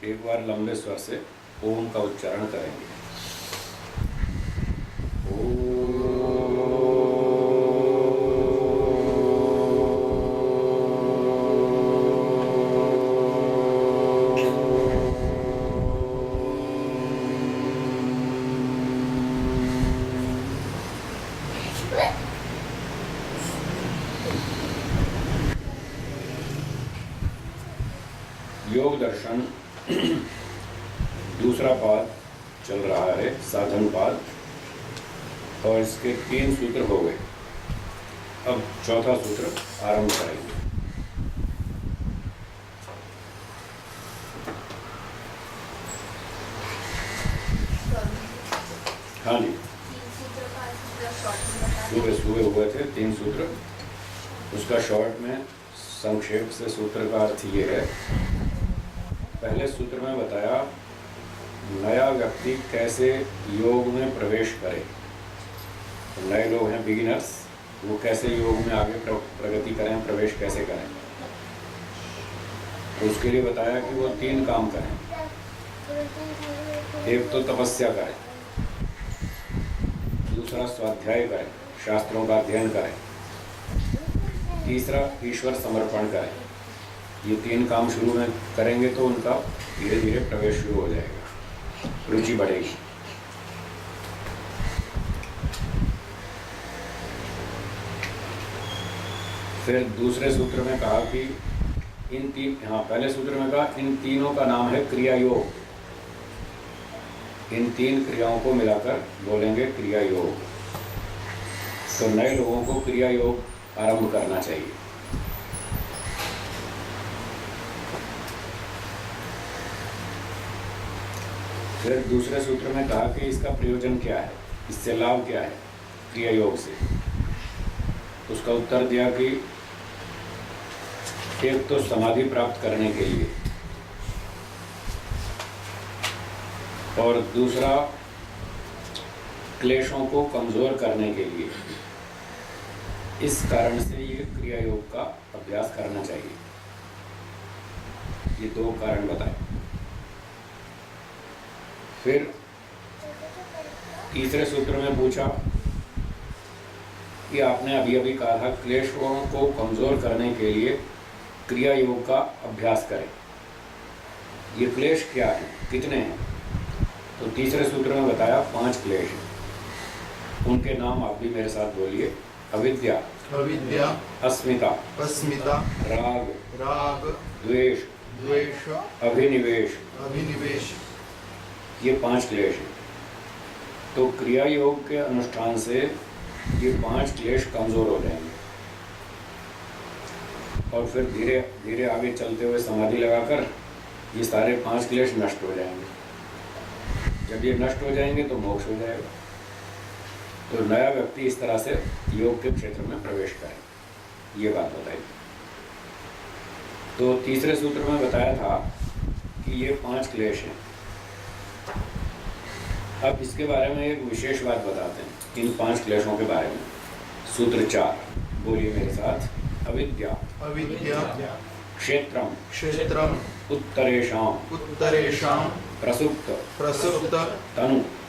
एक बार लंबे स्वर से ओम का उच्चारण करेंगे। योग दर्शन दूसरा पाद चल रहा है, साधन पाद, और इसके 3 सूत्र हो गए। अब चौथा सूत्र आरंभ करेंगे। हाँ जी, सुबह हुए थे 3 सूत्र। उसका शॉर्ट में संक्षेप से सूत्र का अर्थ ये है। पहले सूत्र में बताया नया व्यक्ति कैसे योग में प्रवेश करे। तो नए लोग हैं, बिगिनर्स, वो कैसे योग में आगे प्रगति करें, प्रवेश कैसे करें। तो उसके लिए बताया कि वो 3 काम करें। एक तो तपस्या करें, दूसरा स्वाध्याय करें, शास्त्रों का अध्ययन करें, तीसरा ईश्वर समर्पण करें। ये 3 काम शुरू में करेंगे तो उनका धीरे धीरे प्रवेश शुरू हो जाएगा, रुचि बढ़ेगी। फिर दूसरे सूत्र में कहा कि पहले सूत्र में कहा इन तीनों का नाम है क्रिया योग। इन 3 क्रियाओं को मिलाकर बोलेंगे क्रिया योग। तो नए लोगों को क्रिया योग आरंभ करना चाहिए। फिर दूसरे सूत्र में कहा कि इसका प्रयोजन क्या है, इससे लाभ क्या है क्रिया योग से। उसका उत्तर दिया कि एक तो समाधि प्राप्त करने के लिए, और दूसरा क्लेशों को कमजोर करने के लिए। इस कारण से ये क्रिया योग का अभ्यास करना चाहिए। ये 2 कारण बताए। फिर तीसरे सूत्र में पूछा कि आपने अभी अभी कहा था क्लेशों को कमजोर करने के लिए क्रिया योग का अभ्यास करें। ये क्लेश क्या है, कितने हैं? तो तीसरे सूत्र में बताया 5 क्लेश हैं। उनके नाम आप भी मेरे साथ बोलिए। अविद्या, अस्मिता, राग, द्वेष, अभिनिवेश। ये 5 क्लेश हैं। तो क्रिया योग के अनुष्ठान से ये 5 क्लेश कमजोर हो जाएंगे, और फिर धीरे धीरे आगे चलते हुए समाधि लगाकर ये सारे 5 क्लेश नष्ट हो जाएंगे। जब ये नष्ट हो जाएंगे तो मोक्ष हो जाएगा। तो नया व्यक्ति इस तरह से योग के क्षेत्र में प्रवेश करे, ये बात बताई। तो तीसरे सूत्र में बताया था कि ये 5 क्लेश हैं। अब इसके बारे में एक विशेष बात बताते हैं, इन 5 क्लेशों के बारे में। सूत्र 4 बोलिए मेरे साथ। अविद्या, क्षेत्रम, उत्तरेषां, प्रसुप्त,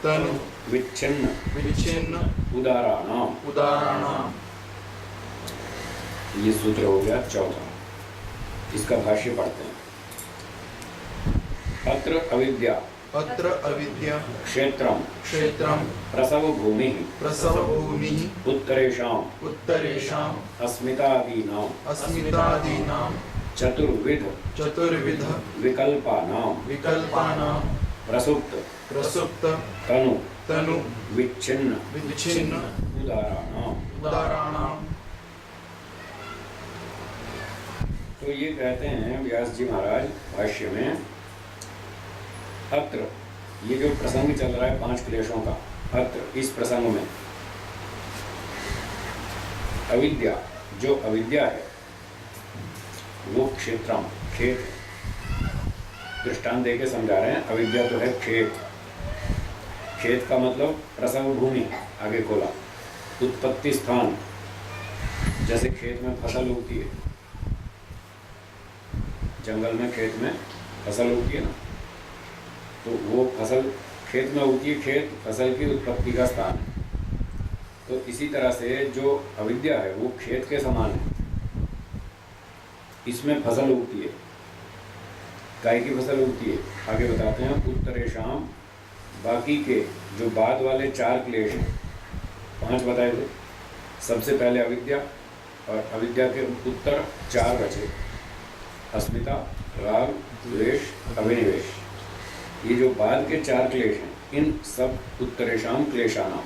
तनु, विच्छिन्न, उदाराणाम। ये सूत्र हो गया 4था। इसका भाष्य पढ़ते हैं। अत्र अविद्या क्षेत्रम, प्रसव भूमि, उत्तरेषां, अस्मितादीनां, चतुर्विध, विकल्पानां, प्रसुप्त, तनु, विच्छिन्न, उदाराणाम। तो ये कहते हैं व्यास जी महाराज भाष्य में, अत्र, ये जो प्रसंग चल रहा है 5 क्लेशों का, अत्र, इस प्रसंग में अविद्या, जो अविद्या है वो क्षेत्रम, खेत है। दृष्टांत देके समझा रहे हैं। अविद्या तो है खेत। खेत का मतलब प्रसव भूमि, आगे खोला, उत्पत्ति स्थान, जैसे खेत में फसल उगती है, जंगल में खेत में फसल उगती है ना, तो वो फसल खेत में उगती है, खेत फसल की उत्पत्ति का स्थान है। तो इसी तरह से जो अविद्या है वो खेत के समान है, इसमें फसल उगती है। गाय की फसल उगती है, आगे बताते हैं। उत्तरेशाम, बाकी के जो बाद वाले 4 क्लेश हैं, 5 बताए थे। सबसे पहले अविद्या, और अविद्या के उत्तर 4 बचे, अस्मिता, राग, द्वेष, अभिनिवेश। ये जो बाद के 4 क्लेश हैं, इन सब उत्तरेशाम क्लेशानाम,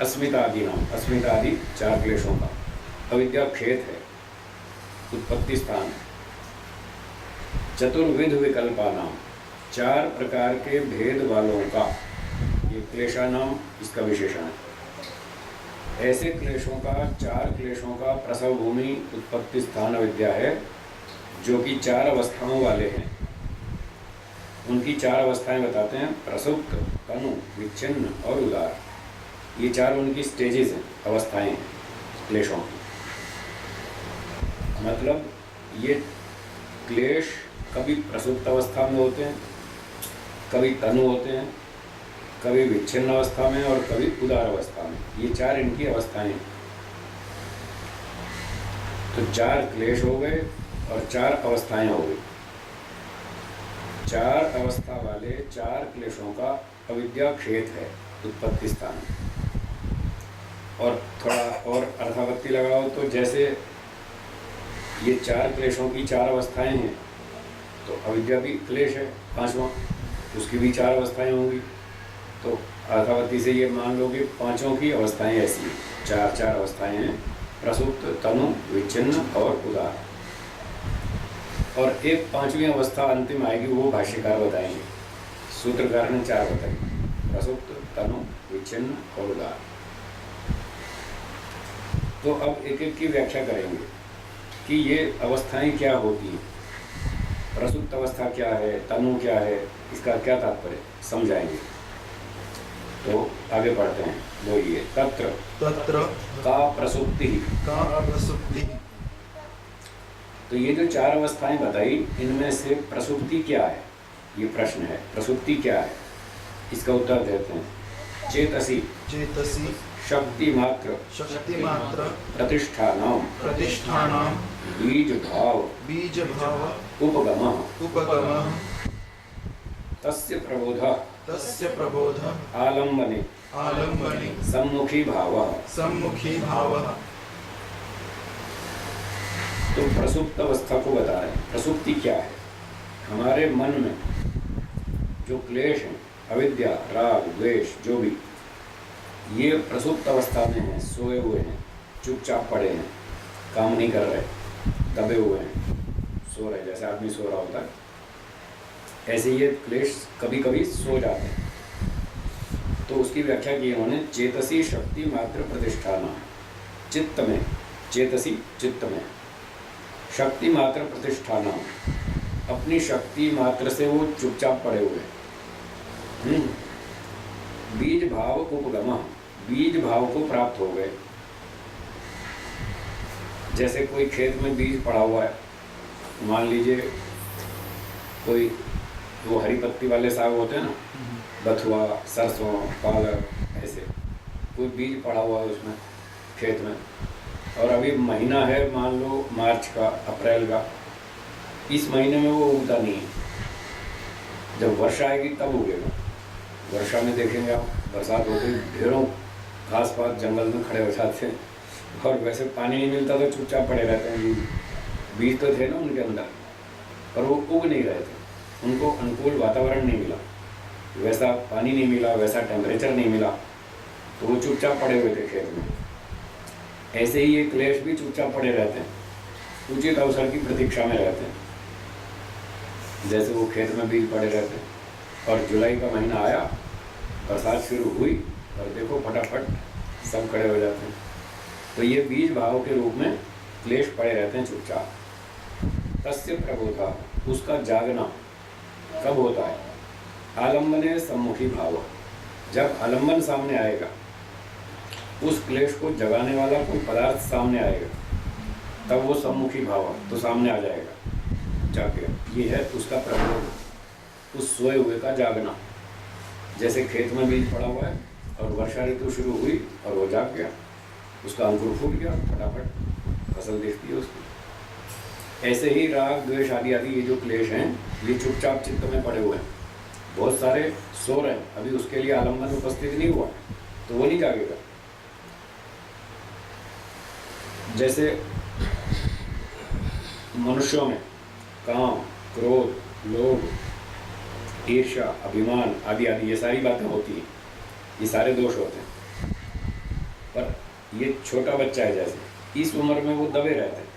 अस्मिता आदि नाम, अस्मिता आदि 4 क्लेशों का। अविद्या खेत है, उत्पत्ति स्थान है। चतुर्विध विकल्पानाम, 4 प्रकार के भेद वालों का, ये क्लेशानाम इसका विशेषण है। ऐसे क्लेशों का, 4 क्लेशों का प्रसव भूमि उत्पत्ति स्थान अविद्या है, जो कि 4 अवस्थाओं वाले हैं। उनकी 4 अवस्थाएं बताते हैं, प्रसुप्त, तनु, विच्छिन्न और उदार। ये 4 उनकी स्टेजेस हैं, अवस्थाएं हैं क्लेशों की। मतलब ये क्लेश कभी प्रसुप्त अवस्था में होते हैं, कभी तनु होते हैं, कभी विच्छिन्न अवस्था में और कभी उदार अवस्था में। ये 4 इनकी अवस्थाएं हैं। तो 4 क्लेश हो गए और 4 अवस्थाएं हो गई। 4 अवस्था वाले 4 क्लेशों का अविद्या खेत है, उत्पत्ति स्थान। और थोड़ा और अर्थापत्ति लगाओ तो जैसे ये 4 क्लेशों की 4 अवस्थाएं हैं, तो अविद्या भी क्लेश है 5वां, उसकी भी 4 अवस्थाएं होंगी। तो अर्थापत्ति से ये मान लो कि 5 की अवस्थाएं ऐसी हैं, 4 अवस्थाएं हैं, प्रसुप्त, तनु, विच्छिन्न और उदार। और एक 5वीं अवस्था अंतिम आएगी, वो भाष्यकार बताएंगे। सूत्रकार ने 4 बताई, प्रसुप्त, तनु, विच्छिन्न और उदार। तो अब एक एक की व्याख्या करेंगे कि ये अवस्थाएं क्या होती हैं, प्रसुप्त अवस्था क्या है, तनु क्या है, इसका क्या तात्पर्य समझाएंगे। तो आगे पढ़ते हैं, बोलिए। तत्र का प्रसुप्ति, तो ये जो 4 अवस्थाएं बताई, इनमें से प्रसुप्ति क्या है, ये प्रश्न है। प्रसुप्ति क्या है, इसका उत्तर देते हैं। चेतसी शक्ति मात्र प्रतिष्ठानाम बीज भाव उपगमः तस्य प्रबोधः आलम्बने सम्मुखी भावः। तो प्रसुप्त अवस्था को बता रहे हैं। प्रसुप्ति क्या है? हमारे मन में जो क्लेश हैं, अविद्या, राग, द्वेष, जो भी, ये प्रसुप्त अवस्था में हैं, सोए हुए हैं, चुपचाप पड़े हैं, काम नहीं कर रहे, दबे हुए हैं, सो रहे, जैसे आदमी सो रहा होता है, ऐसे ये क्लेश कभी कभी सो जाते हैं। तो उसकी व्याख्या की उन्होंने, चेतसी शक्ति मात्र प्रतिष्ठान, चित्त में, चेतसी चित्त में, शक्ति मात्र प्रतिष्ठान, अपनी शक्ति मात्र से वो चुपचाप पड़े हुए हैं। बीज भाव उपगम, बीज भाव को प्राप्त हो गए। जैसे कोई खेत में बीज पड़ा हुआ है, मान लीजिए कोई वो हरी पत्ती वाले साग होते हैं ना, बथुआ, सरसों, पालक, ऐसे कोई बीज पड़ा हुआ है उसमें खेत में, और अभी महीना है मान लो मार्च का, अप्रैल का, इस महीने में वो उगता नहीं है। जब वर्षा आएगी तब उगेगा। वर्षा में देखेंगे आप, बरसात होती है, ढेरों घास पात जंगल में खड़े हो जाते हैं, और वैसे पानी नहीं मिलता तो चुपचाप पड़े रहते हैं। बीज तो थे ना उनके अंदर, पर वो उग नहीं रहे थे, उनको अनुकूल वातावरण नहीं मिला, वैसा पानी नहीं मिला, वैसा टेम्परेचर नहीं मिला, तो वो चुपचाप पड़े हुए थे खेत में। ऐसे ही ये क्लेश भी चुपचाप पड़े रहते हैं, उचित अवसर की प्रतीक्षा में रहते हैं। जैसे वो खेत में बीज पड़े रहते हैं, और जुलाई का महीना आया, बरसात शुरू हुई, और देखो फटाफट सब खड़े हो जाते हैं। तो ये बीज भाव के रूप में क्लेश पड़े रहते हैं चुपचाप। तस्य प्रबोधा, उसका जागना कब होता है? आलम्बने सम्मुखी भाव, जब आलम्बन सामने आएगा, उस क्लेश को जगाने वाला कोई पदार्थ सामने आएगा, तब वो सम्मुखी भाव तो सामने आ जाएगा जाके। ये है उसका प्रबोध, उस सोए हुए का जागना। जैसे खेत में बीज पड़ा हुआ है और वर्षा ऋतु शुरू हुई और वो जाग गया, उसका अंकुर फूट गया, फटाफट फसल दिखती है उसकी। ऐसे ही राग द्वेष आदि आदि ये जो क्लेश हैं ये चुपचाप चित्त में पड़े हुए हैं, बहुत सारे सो रहे हैं, अभी उसके लिए आलम्बन उपस्थित नहीं हुआ तो वो नहीं जागेगा। जैसे मनुष्यों में काम, क्रोध, लोभ, ईर्ष्या, अभिमान आदि आदि ये सारी बातें होती हैं, ये सारे दोष होते हैं। पर ये छोटा बच्चा है, जैसे इस उम्र में वो दबे रहते हैं,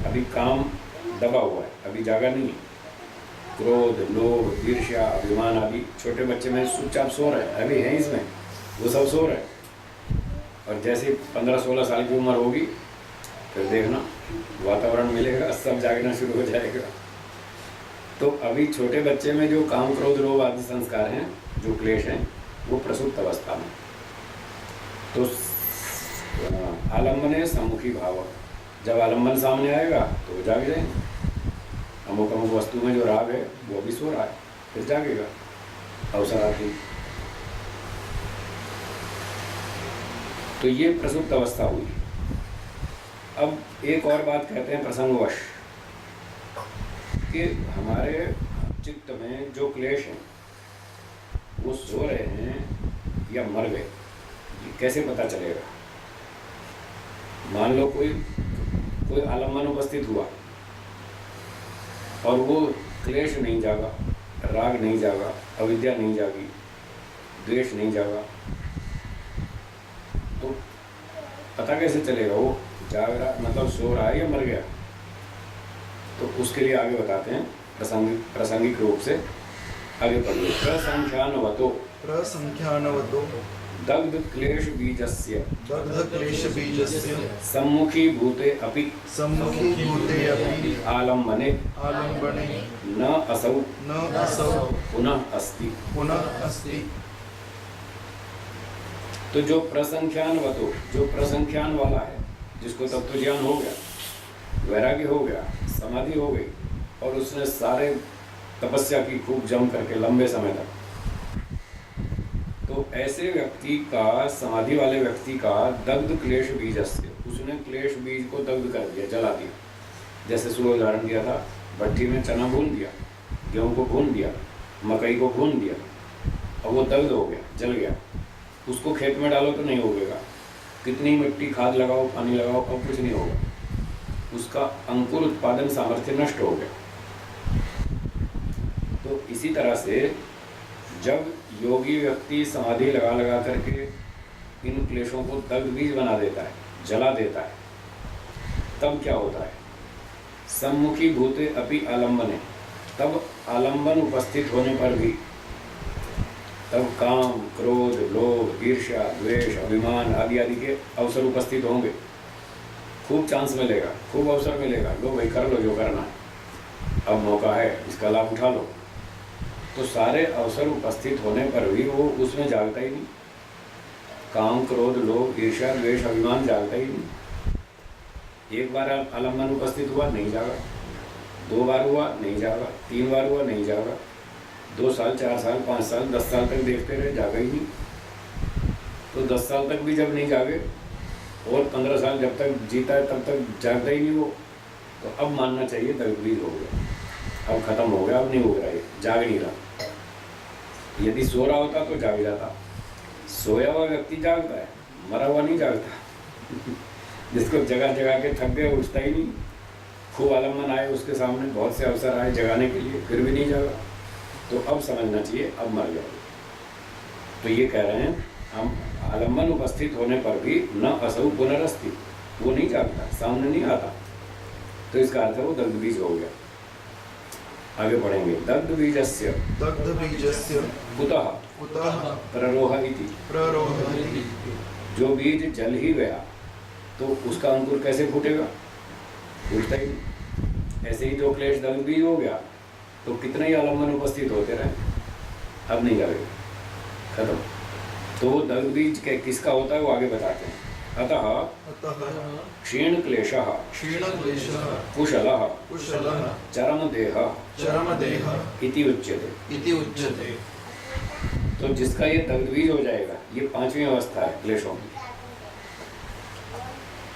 अभी काम दबा हुआ है, अभी जागा नहीं है। क्रोध, लोभ, ईर्ष्या, अभिमान आदि छोटे बच्चे में चुपचाप सो रहे हैं, अभी हैं इसमें, वो सब सो रहे हैं। और जैसे 15-16 साल की उम्र होगी फिर देखना वातावरण मिलेगा, सब जागना शुरू हो जाएगा। तो अभी छोटे बच्चे में जो काम, क्रोध, लोभ आदि संस्कार हैं, जो क्लेश हैं, वो प्रसुप्त अवस्था में। तो आलम्बने सम्मुखी भाव, जब आलम्बन सामने आएगा तो वो जाग जाएंगे। अमुक अमुक वस्तु में जो राग है वो भी सो रहा है, फिर जागेगा अवसर आती। तो ये प्रसुप्त अवस्था हुई। अब एक और बात कहते हैं प्रसंगवश, कि हमारे चित्त में जो क्लेश हैं वो सो रहे हैं या मर गए, ये कैसे पता चलेगा? मान लो कोई आलम्बन उपस्थित हुआ और वो क्लेश नहीं जागा, राग नहीं जागा, अविद्या नहीं जागी, द्वेष नहीं जागा, तो पता कैसे चलेगा वो जाग रहा, मतलब सो रहा है या मर गया? तो उसके लिए आगे बताते हैं प्रासंगिक रूप से। आगे पढ़िए। प्रसंख्यानवतो दग्ध क्लेश बीजस्य सम्मुखी भूते अपि आलम्बने न असौ पुनः अस्ति। तो जो प्रसंख्यानवतो, जो प्रसंख्यान वाला है, जिसको तत्व ज्ञान हो गया, वैराग्य हो गया, समाधि हो गई और उसने सारे तपस्या की खूब जम करके लंबे समय तक, तो ऐसे व्यक्ति का, समाधि वाले व्यक्ति का दग्ध क्लेश बीजस्य, उसने क्लेश बीज को दग्ध कर दिया, जला दिया। जैसे सुबह उदाहरण दिया था, भट्टी में चना भून दिया, गेहूं को भून दिया, मकई को भून दिया और वो दग्ध हो गया, जल गया। उसको खेत में डालो तो नहीं उगेगा, कितनी मिट्टी, खाद लगाओ, पानी लगाओ, अब कुछ नहीं होगा, उसका अंकुर उत्पादन सामर्थ्य नष्ट हो गया। तो इसी तरह से जब योगी व्यक्ति समाधि लगा करके इन क्लेशों को दग्ध बीज बना देता है, जला देता है, तब क्या होता है? सम्मुखी भूते अपि आलम्बने, तब आलम्बन उपस्थित होने पर भी, तब काम, क्रोध, लोभ, ईर्ष्या, द्वेष, अभिमान आदि आदि के अवसर उपस्थित होंगे। खूब चांस मिलेगा, खूब अवसर मिलेगा, लो भाई कर लो जो करना है, अब मौका है, इसका लाभ उठा लो। तो सारे अवसर उपस्थित होने पर भी वो उसमें जागता ही नहीं। काम, क्रोध, लोभ, ईर्ष्या, द्वेष, अभिमान जागता ही नहीं। एक बार आलम्बन उपस्थित हुआ, नहीं जागा, 2 बार हुआ, नहीं जागा, 3 बार हुआ, नहीं जागा, 2 साल, 4 साल, 5 साल, 10 साल तक देखते रहे, जागा ही नहीं। तो 10 साल तक भी जब नहीं जागे और 15 साल जब तक जीता है तब तक जागता ही नहीं वो, तो अब मानना चाहिए दग्धबीज हो गया, अब खत्म हो गया, अब नहीं हो रहा, ये जाग नहीं रहा। यदि सो रहा होता तो जाग जाता, सोया हुआ व्यक्ति जागता है, मरा हुआ नहीं जागता। जिसको जगह जगह के थक गए, उठता ही नहीं। खूब आलम्बन आए उसके सामने, बहुत से अवसर आए जगाने के लिए, फिर भी नहीं जागा, तो अब समझना चाहिए अब मर गया। तो ये कह रहे हैं हम, आलम्बन उपस्थित होने पर भी न असौ पुनरस्ति, वो नहीं जागता, सामने नहीं आता, तो इसका अर्थ है वो दग्ध बीज हो गया। आगे पढ़ेंगे। दग्ध बीजस्य कुतः प्ररोह इति, जो बीज जल ही गया तो उसका अंकुर कैसे फूटेगा? फूटता ही नहीं। ऐसे ही जो क्लेश दग्ध बीज हो गया तो कितने ही आलम्बन उपस्थित होते रहे, अब नहीं जाएगा, खत्म। तो वो दग्ध बीज किसका होता है वो आगे बताते हैं। अतः क्षीण क्लेशः कुशलः चरमदेहः इति उच्यते। तो जिसका ये दग्धबीज हो जाएगा, ये पांचवी अवस्था है क्लेशों की,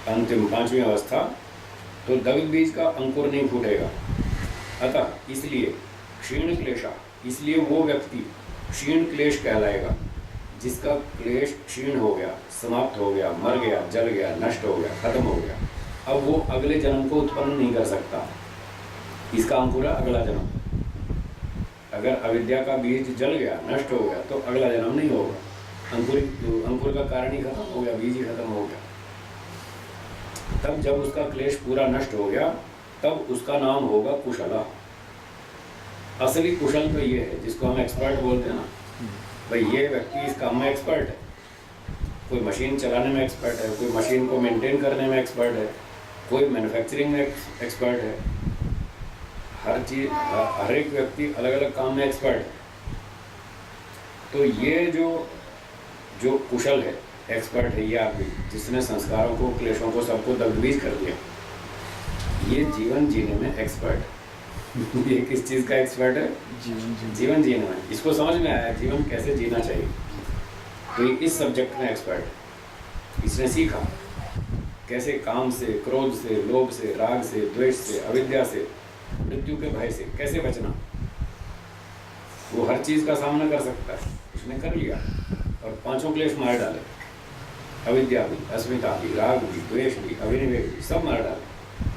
अंतिम पांचवी अवस्था। तो दग्धबीज का अंकुर नहीं फूटेगा। अतः इसलिए क्षीण क्लेशा, इसलिए वो व्यक्ति क्षीण क्लेश कहलाएगा जिसका क्लेश क्षीण हो गया, समाप्त हो गया, मर गया, जल गया, नष्ट हो गया, खत्म हो गया। अब वो अगले जन्म को उत्पन्न नहीं कर सकता। इसका अंकुर है अगला जन्म। अगर अविद्या का बीज जल गया, नष्ट हो गया, तो अगला जन्म नहीं होगा। अंकुर का कारण ही खत्म हो गया, बीज ही खत्म हो गया। तब जब उसका क्लेश पूरा नष्ट हो गया, तब उसका नाम होगा कुशला। असली कुशल तो ये है जिसको हम एक्सपर्ट बोलते हैं ना, भाई ये व्यक्ति इस काम में एक्सपर्ट है। कोई मशीन चलाने में एक्सपर्ट है, कोई मशीन को मेंटेन करने में एक्सपर्ट है, कोई मैन्युफैक्चरिंग में एक्सपर्ट है। हर चीज, हर एक व्यक्ति अलग अलग काम में एक्सपर्ट है। तो ये जो कुशल है, एक्सपर्ट है, ये आदमी जिसने संस्कारों को, क्लेशों को, सबको दग्धबीज कर दिया, ये जीवन जीने में एक्सपर्ट है। ये किस चीज़ का एक्सपर्ट है? जीवन जीने में। इसको समझ में आया जीवन कैसे जीना चाहिए, तो ये इस सब्जेक्ट में एक्सपर्ट है। इसने सीखा कैसे काम से, क्रोध से, लोभ से, राग से, द्वेष से, अविद्या से, मृत्यु के भय से कैसे बचना। वो हर चीज़ का सामना कर सकता है, उसने कर लिया और पांचों क्लेश मार डाले। अविद्या भी, अस्मिता भी, राग भी, द्वेष भी, अभिनिवेश भी, सब मार डाले।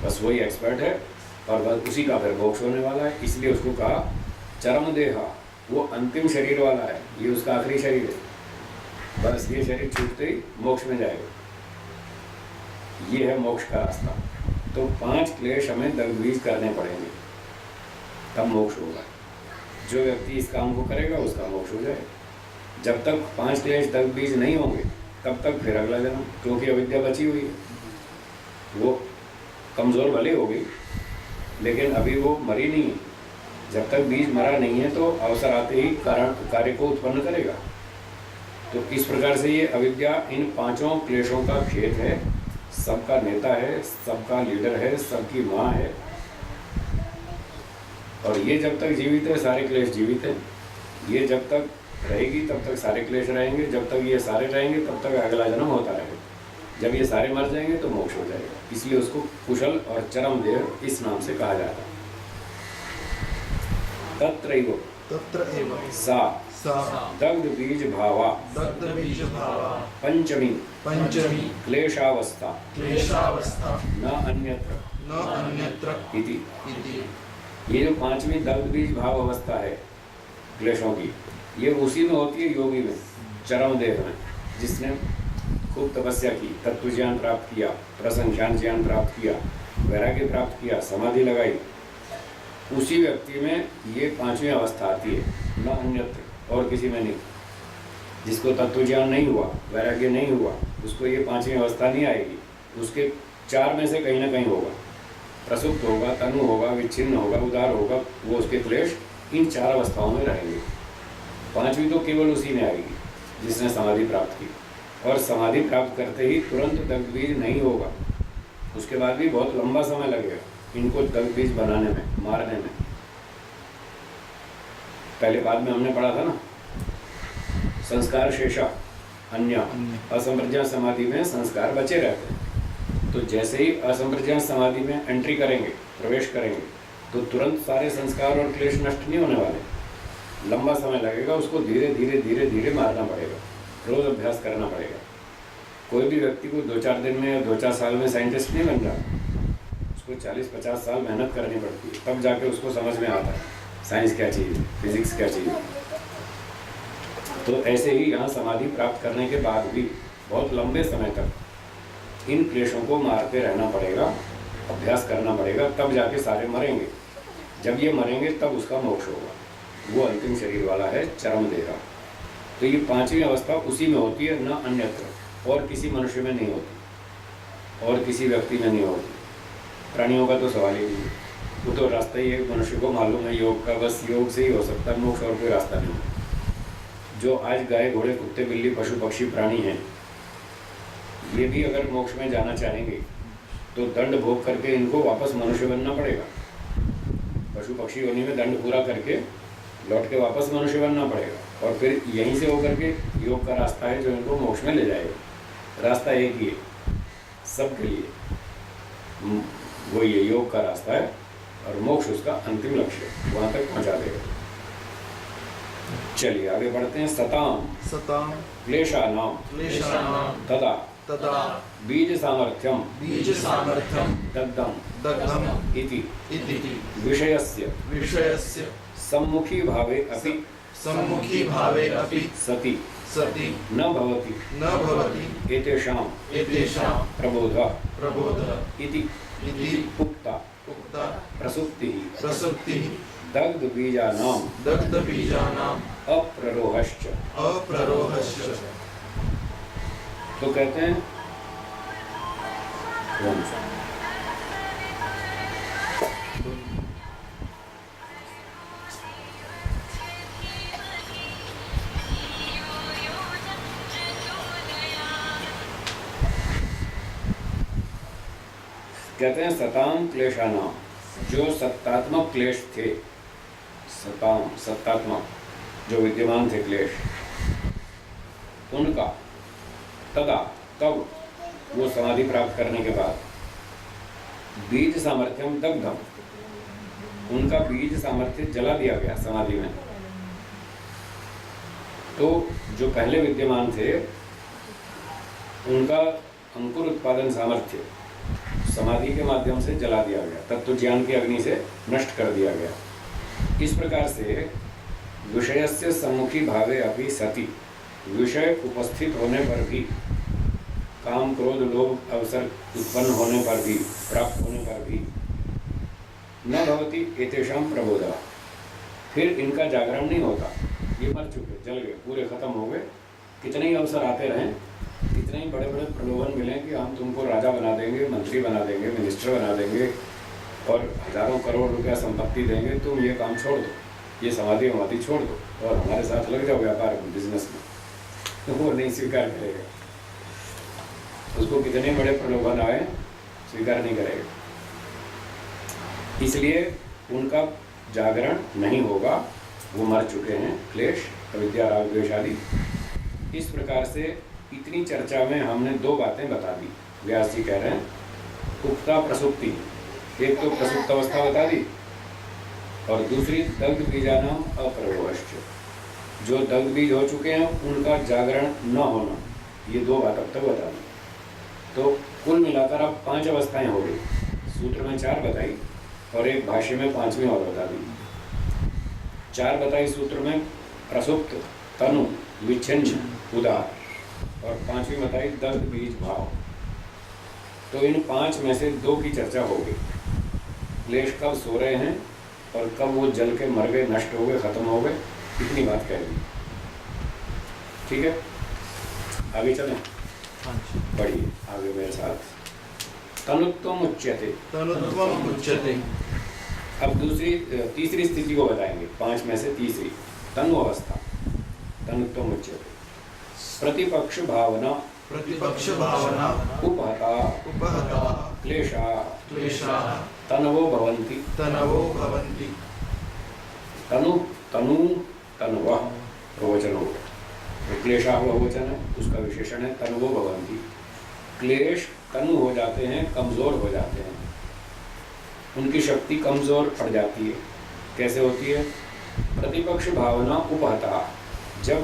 बस वही एक्सपर्ट है और बस उसी का फिर मोक्ष होने वाला है। इसलिए उसको कहा चरम देहा, वो अंतिम शरीर वाला है, ये उसका आखिरी शरीर है। बस ये शरीर छूटते ही मोक्ष में जाएगा। ये है मोक्ष का रास्ता। तो 5 क्लेश हमें दग्धबीज करने पड़ेंगे, तब मोक्ष होगा। जो व्यक्ति इस काम को करेगा उसका मोक्ष हो जाएगा। जब तक 5 क्लेश दग्धबीज नहीं होंगे तब तक फिर अगला जन्म, क्योंकि अविद्या बची हुई है। वो कमज़ोर भले हो गई लेकिन अभी वो मरी नहीं है। जब तक बीज मरा नहीं है तो अवसर आते ही कार्य को उत्पन्न करेगा। तो इस प्रकार से ये अविद्या इन 5 क्लेशों का खेत है, सबका नेता है, सबका लीडर है, सबकी माँ है। और ये जब तक जीवित है सारे क्लेश जीवित हैं। ये जब तक रहेगी तब तक सारे क्लेश रहेंगे, जब तक ये सारे रहेंगे तब तक अगला जन्म होता रहेगा। जब ये सारे मर जाएंगे तो मोक्ष हो जाएगा। इसलिए उसको कुशल और चरम देह इस नाम से कहा जाता है। तत्रैव सा दग्धबीज भावा पंचमी क्लेशावस्था न अन्यत्र इति। ये जो 5वीं दग्धबीज भाव अवस्था है क्लेशों की, ये उसी में होती है योगी में, चरम देह में, जिसने खूब तपस्या की, तत्व ज्ञान प्राप्त किया, प्रसंख्यान ज्ञान प्राप्त किया, वैराग्य प्राप्त किया, समाधि लगाई, उसी व्यक्ति में ये 5वीं अवस्था आती है, न अन्यत्र, और किसी में नहीं। जिसको तत्व ज्ञान नहीं हुआ, वैराग्य नहीं हुआ, उसको ये 5वीं अवस्था नहीं आएगी। उसके 4 में से कहीं ना कहीं होगा, प्रसुप्त होगा, तनु होगा, विच्छिन्न होगा, उदार होगा, वो उसके क्लेश इन 4 अवस्थाओं में रहेंगे। 5वीं तो केवल उसी में आएगी जिसने समाधि प्राप्त की। और समाधि प्राप्त करते ही तुरंत दग्धबीज नहीं होगा, उसके बाद भी बहुत लंबा समय लगेगा इनको दग्धबीज बनाने में, मारने में। पहले बाद में हमने पढ़ा था ना, संस्कार शेषा अन्य, असंप्रज्ञात समाधि में संस्कार बचे रहते हैं। तो जैसे ही असंप्रज्ञात समाधि में एंट्री करेंगे, प्रवेश करेंगे, तो तुरंत सारे संस्कार और क्लेश नष्ट नहीं होने वाले। लंबा समय लगेगा, उसको धीरे धीरे धीरे धीरे मारना पड़ेगा, रोज अभ्यास करना पड़ेगा। कोई भी व्यक्ति को 2-4 दिन में या 2-4 साल में साइंटिस्ट नहीं बन जाता, उसको 40-50 साल मेहनत करनी पड़ती है, तब जाके उसको समझ में आता है साइंस क्या चीज़ है, फिजिक्स क्या चीज़ है। तो ऐसे ही यहाँ समाधि प्राप्त करने के बाद भी बहुत लंबे समय तक इन क्लेशों को मारते रहना पड़ेगा, अभ्यास करना पड़ेगा, तब जाके सारे मरेंगे। जब ये मरेंगे तब उसका मोक्ष होगा। वो अंतिम शरीर वाला है चरम देह। तो ये 5वीं अवस्था उसी में होती है, न अन्यत्र, और किसी मनुष्य में नहीं होती, और किसी व्यक्ति में नहीं होती। प्राणियों का तो सवाल ही नहीं है, वो तो रास्ता ही एक मनुष्य को मालूम है योग का, बस योग से ही हो सकता है मोक्ष, और कोई रास्ता नहीं है। जो आज गाय, घोड़े, कुत्ते, बिल्ली, पशु पक्षी प्राणी हैं, ये भी अगर मोक्ष में जाना चाहेंगे तो दंड भोग करके इनको वापस मनुष्य बनना पड़ेगा। पशु पक्षी योनि में दंड पूरा करके लौट के वापस मनुष्य बनना पड़ेगा और फिर यहीं से होकर के योग का रास्ता है जो इनको मोक्ष में ले जाएगा। रास्ता एक ही है सबके लिए, वो ये योग का रास्ता है और मोक्ष उसका अंतिम लक्ष्य है, वहाँ तक पहुँचा देगा। चलिए आगे बढ़ते हैं। सताम क्लेशानाम तदा बीज सामर्थ्यम दग्धम इति विषयस्य सम्मुखी भावे अपि सति न भवति एतेषां प्रबोधः इति उक्ता प्रसुप्तिः दग्ध बीजानाम अप्ररोहश्च। तो कहते हैं सताम क्लेशानाम, जो सत्तात्मक क्लेश थे, सत्तात्मक जो विद्यमान थे क्लेश, उनका तदा तब वो समाधि प्राप्त करने के बाद बीज सामर्थ्यम दग्धम, उनका बीज सामर्थ्य जला दिया गया समाधि में। तो जो पहले विद्यमान थे उनका अंकुर उत्पादन सामर्थ्य समाधि के माध्यम से जला दिया गया, तत्व ज्ञान की अग्नि से नष्ट कर दिया गया। इस प्रकार से विषयस्य सम्मुखी भावे अपि सति, विषय उपस्थित होने पर भी, काम क्रोध लोभ अवसर उत्पन्न होने पर भी, प्राप्त होने पर भी, न भवति एतेषां प्रबोधः, फिर इनका जागरण नहीं होता। ये मर चुके, जल गए, पूरे खत्म हो गए। कितने ही अवसर आते रहें, कितने ही बड़े बड़े प्रलोभन मिलें कि हम तुमको राजा बना देंगे, मंत्री बना देंगे, मिनिस्टर बना देंगे और हजारों करोड़ रुपया संपत्ति देंगे, तुम ये काम छोड़ दो, ये समाधि छोड़ दो और हमारे साथ लग जाओ व्यापार में, बिजनेस में, तो वो नहीं स्वीकार करेगा। उसको कितने बड़े प्रलोभन आए, स्वीकार नहीं करेगा। इसलिए उनका जागरण नहीं होगा, वो मर चुके हैं, क्लेश अविद्या राग द्वेष आदि। इस प्रकार से इतनी चर्चा में हमने दो बातें बता दी। व्यास जी कह रहे हैं उक्ता प्रसुप्ति, एक तो प्रसुप्त अवस्था बता दी और दूसरी दग्ध बीजानाम अप्ररोहश्च, जो दग्ध बीज हो चुके हैं उनका जागरण न होना, ये दो बात अब तक बता दी। तो कुल मिलाकर अब 5 अवस्थाएं हो गई। सूत्र में 4 बताई और एक भाष्य में 5वीं और बता दी। 4 बताई सूत्र में प्रसुप्त, तनु, विच्छिन्न, उदार, और 5वीं बताई दग्ध बीज भाव। तो इन 5 में से 2 की चर्चा हो गई। क्लेश कब सो रहे हैं और कब वो जल के मर गए, नष्ट हो गए, खत्म हो गए, इतनी बात कह दी। ठीक है, आगे चलें। पढ़िए आगे मेरे साथ। तनुत्वम उच्यते, अब तीसरी स्थिति को बताएंगे। 5 में से तीसरी तनु अवस्था, तनुत्वम उच्यते। प्रतिपक्ष भावना उपहता क्लेशा तनवो भवन्ति तनुवः प्रवचन हो। क्लेशा हुआ वचन है, उसका विशेषण है तनवो भवन्ति। क्लेश तनु हो जाते हैं, कमजोर हो जाते हैं, उनकी शक्ति कमजोर पड़ जाती है। कैसे होती है? प्रतिपक्ष भावना उपहता, जब